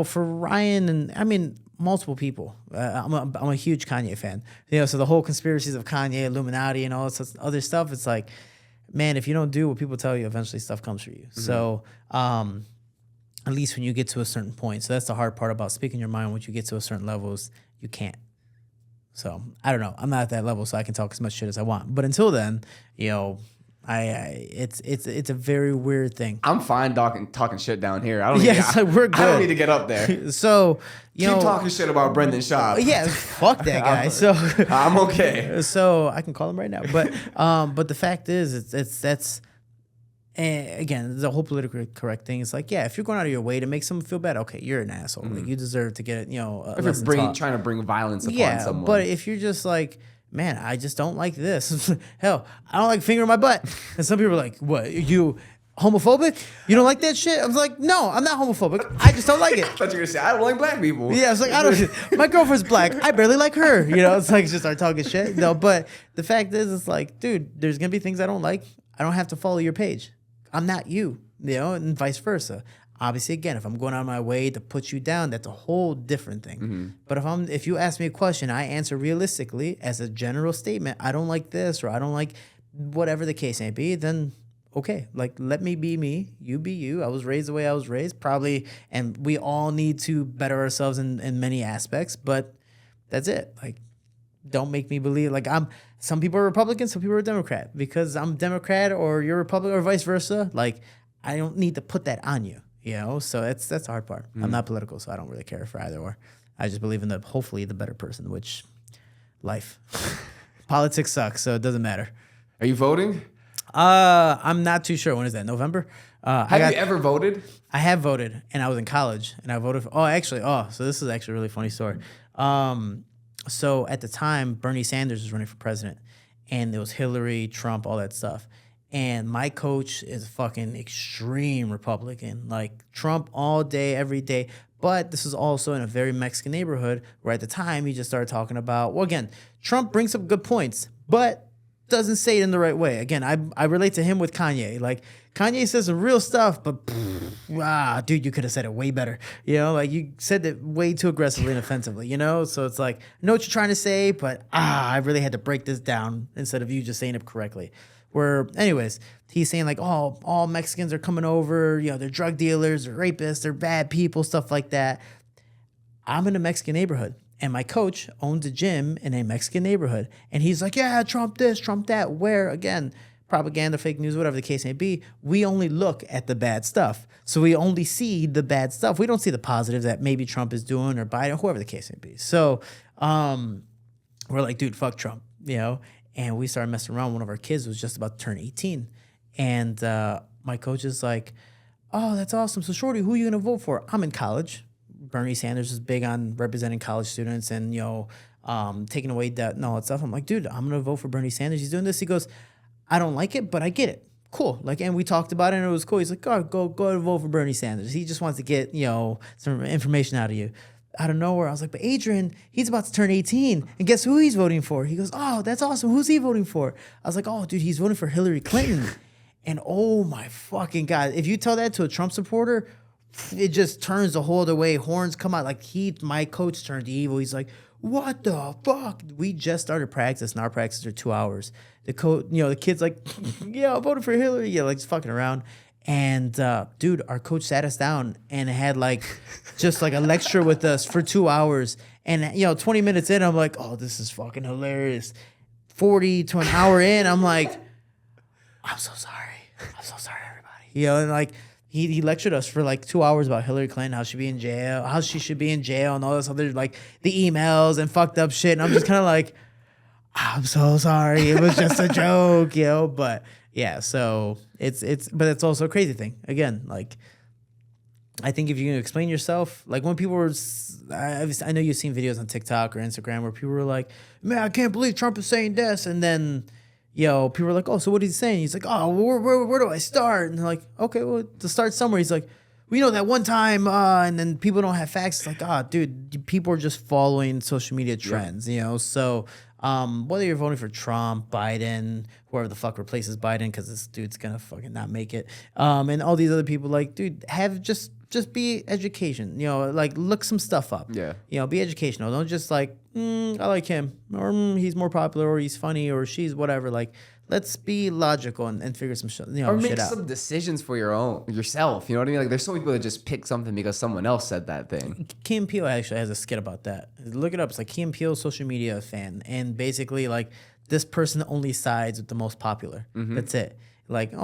for Ryan and I mean, multiple people, I'm a huge Kanye fan, so the whole conspiracies of Kanye, Illuminati and all this other stuff, it's like, man, if you don't do what people tell you, eventually stuff comes for you. So, at least when you get to a certain point. So that's the hard part about speaking your mind. Once you get to a certain levels, you can't. So I don't know. I'm not at that level, so I can talk as much shit as I want. But until then, it's a very weird thing. I'm fine talking shit down here. I don't. We're good. I don't need to get up there. So keep talking shit about Brendan Schaub. Yeah, fuck that guy. So I'm okay. So I can call him right now. But the fact is, that's. And again, the whole politically correct thing is like, yeah, if you're going out of your way to make someone feel bad, okay, you're an asshole. Like, you deserve to get it, if you're trying to bring violence upon someone. But if you're just like, man, I just don't like this. Hell, I don't like fingering my butt. And some people are like, what, you homophobic? You don't like that shit? I was like, no, I'm not homophobic. I just don't like it. I thought you were going to say, I don't like black people. Yeah, I was like, my girlfriend's black. I barely like her. It's like, just start talking shit. No, but the fact is, it's like, dude, there's going to be things I don't like. I don't have to follow your page. I'm not you, and vice versa. Obviously, again, if I'm going out of my way to put you down, that's a whole different thing. But if you ask me a question, I answer realistically as a general statement. I don't like this, or I don't like whatever the case may be. Then okay, like let me be me, you be you. I was raised the way I was raised, probably, and we all need to better ourselves in many aspects. But that's it. Like, don't make me believe like some people are Republican, some people are Democrat. Because I'm Democrat or you're Republican or vice versa, like I don't need to put that on you, So that's the hard part. I'm not political, so I don't really care for either or. I just believe in hopefully the better person, which life. Politics sucks, so it doesn't matter. Are you voting? I'm not too sure. When is that? November? Have you ever voted? I have voted, and I was in college, and I voted for. So this is actually a really funny story. So at the time, Bernie Sanders was running for president, and there was Hillary, Trump, all that stuff. And my coach is a fucking extreme Republican, like Trump all day, every day. But this is also in a very Mexican neighborhood where at the time he just started talking about, well, again, Trump brings up good points, but doesn't say it in the right way. Again, I relate to him with Kanye. Like, Kanye says some real stuff, but dude, you could have said it way better. Like you said it way too aggressively and offensively, So it's like, I know what you're trying to say, but I really had to break this down instead of you just saying it correctly. Where, anyways, he's saying like, all Mexicans are coming over, they're drug dealers, they're rapists, they're bad people, stuff like that. I'm in a Mexican neighborhood. And my coach owns a gym in a Mexican neighborhood. And he's like, yeah, Trump this, Trump that. Where, again, propaganda, fake news, whatever the case may be, we only look at the bad stuff. So we only see the bad stuff. We don't see the positives that maybe Trump is doing or Biden, whoever the case may be. So we're like, dude, fuck Trump, And we started messing around. One of our kids was just about to turn 18. And my coach is like, oh, that's awesome. So, Shorty, who are you going to vote for? I'm in college. Bernie Sanders is big on representing college students and, taking away debt and all that stuff. I'm like, dude, I'm going to vote for Bernie Sanders. He's doing this. He goes, I don't like it, but I get it. Cool. Like, and we talked about it and it was cool. He's like, go and vote for Bernie Sanders. He just wants to get, some information out of you. Out of nowhere, I was like, but Adrian, he's about to turn 18. And guess who he's voting for? He goes, oh, that's awesome. Who's he voting for? I was like, oh, dude, he's voting for Hillary Clinton. And oh my fucking God, if you tell that to a Trump supporter, it just turns the whole other way. Horns come out. Like my coach turned evil. He's like, what the fuck? We just started practice, and our practices are 2 hours. The kid's like, yeah, I voted for Hillary. Yeah, like just fucking around. And dude, our coach sat us down and had like just like a lecture with us for 2 hours. And 20 minutes in, I'm like, oh, this is fucking hilarious. 40 to an hour in, I'm like, I'm so sorry. I'm so sorry, everybody. And like he lectured us for like 2 hours about Hillary Clinton, how she should be in jail, and all this other like the emails and fucked up shit. And I'm just kind of like, I'm so sorry. It was just a joke, But yeah, so but it's also a crazy thing. Again, like I think if you can explain yourself, like when people were, I know you've seen videos on TikTok or Instagram where people were like, man, I can't believe Trump is saying this, and then people were like, oh, so what is he saying? He's like, oh, where do I start? And they're like, okay, well, to start somewhere. He's like, we know that one time, and then people don't have facts. It's like, dude, people are just following social media trends, you know? So whether you're voting for Trump, Biden, whoever the fuck replaces Biden, because this dude's gonna fucking not make it, and all these other people, like, dude, have just be education, you know, like look some stuff up. Yeah. You know, be educational. Don't just like, I like him, or he's more popular, or he's funny, or she's whatever. Like, let's be logical and figure some shit, you know, or make shit out. some decisions for yourself. You know what I mean? Like, there's so many people that just pick something because someone else said that thing. Key and Peele actually has a skit about that. Look it up. It's like Key and Peele, social media fan, and basically like this person only sides with the most popular. That's it. Like,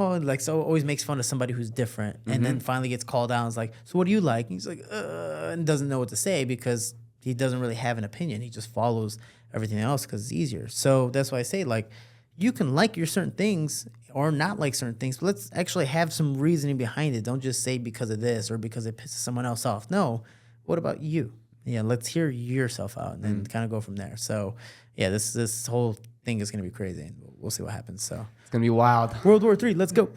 so always makes fun of somebody who's different, and then finally gets called out and is like, so what do you like? And he's like, and doesn't know what to say because he doesn't really have an opinion. He just follows everything else because it's easier. So that's why I say, like, you can like your certain things or not like certain things, but let's actually have some reasoning behind it. Don't just say because of this or because it pisses someone else off. No, what about you? Yeah, let's hear yourself out and then kind of go from there. So, yeah, this whole thing is going to be crazy. And we'll see what happens. So It's going to be wild. World War III, let's go.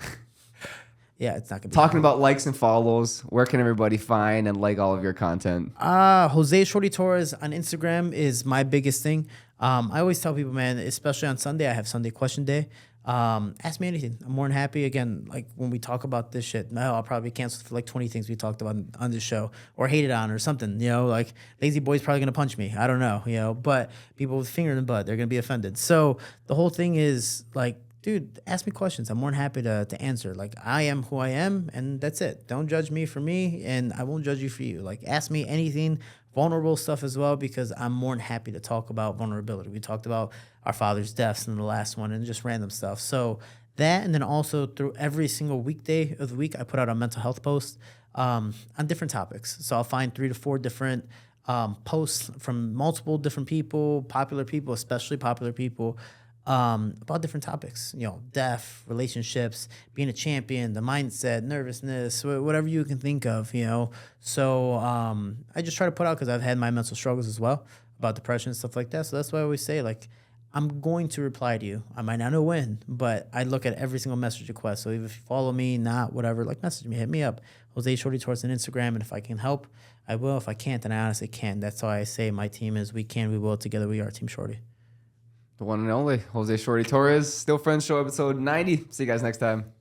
Yeah, it's not going to be Talking about likes and follows, where can everybody find and like all of your content? Jose Shorty Torres on Instagram is my biggest thing. I always tell people, man, especially on Sunday, I have Sunday question day. Ask me anything. I'm more than happy. Again, like when we talk about this shit, I'll probably cancel for like 20 things we talked about on this show or hated on or something, you know, like Lazy Boy's probably going to punch me. I don't know, you know, but people with finger in the butt, they're going to be offended. So the whole thing is like, dude, ask me questions. I'm more than happy to answer. Like, I am who I am, and that's it. Don't judge me for me, and I won't judge you for you. Like, ask me anything, vulnerable stuff as well, because I'm more than happy to talk about vulnerability. We talked about our father's deaths in the last one and just random stuff. So that, and then also through every single weekday of the week, I put out a mental health post on different topics. So I'll find 3 to 4 different posts from multiple different people, popular people, especially popular people, about different topics, you know, death, relationships, being a champion, the mindset, nervousness, whatever you can think of, you know. So I just try to put out, because I've had my mental struggles as well about depression and stuff like that. So that's why I always say, like, I'm going to reply to you. I might not know when, but I look at every single message request. So if you follow me, not whatever, like, message me, hit me up. Jose Shorty Torres on Instagram, and if I can help, I will. If I can't, then I honestly can't. That's why I say my team is we can, we will, together we are Team Shorty. The one and only Jose Shorty Torres, Still Friends Show, episode 90. See you guys next time.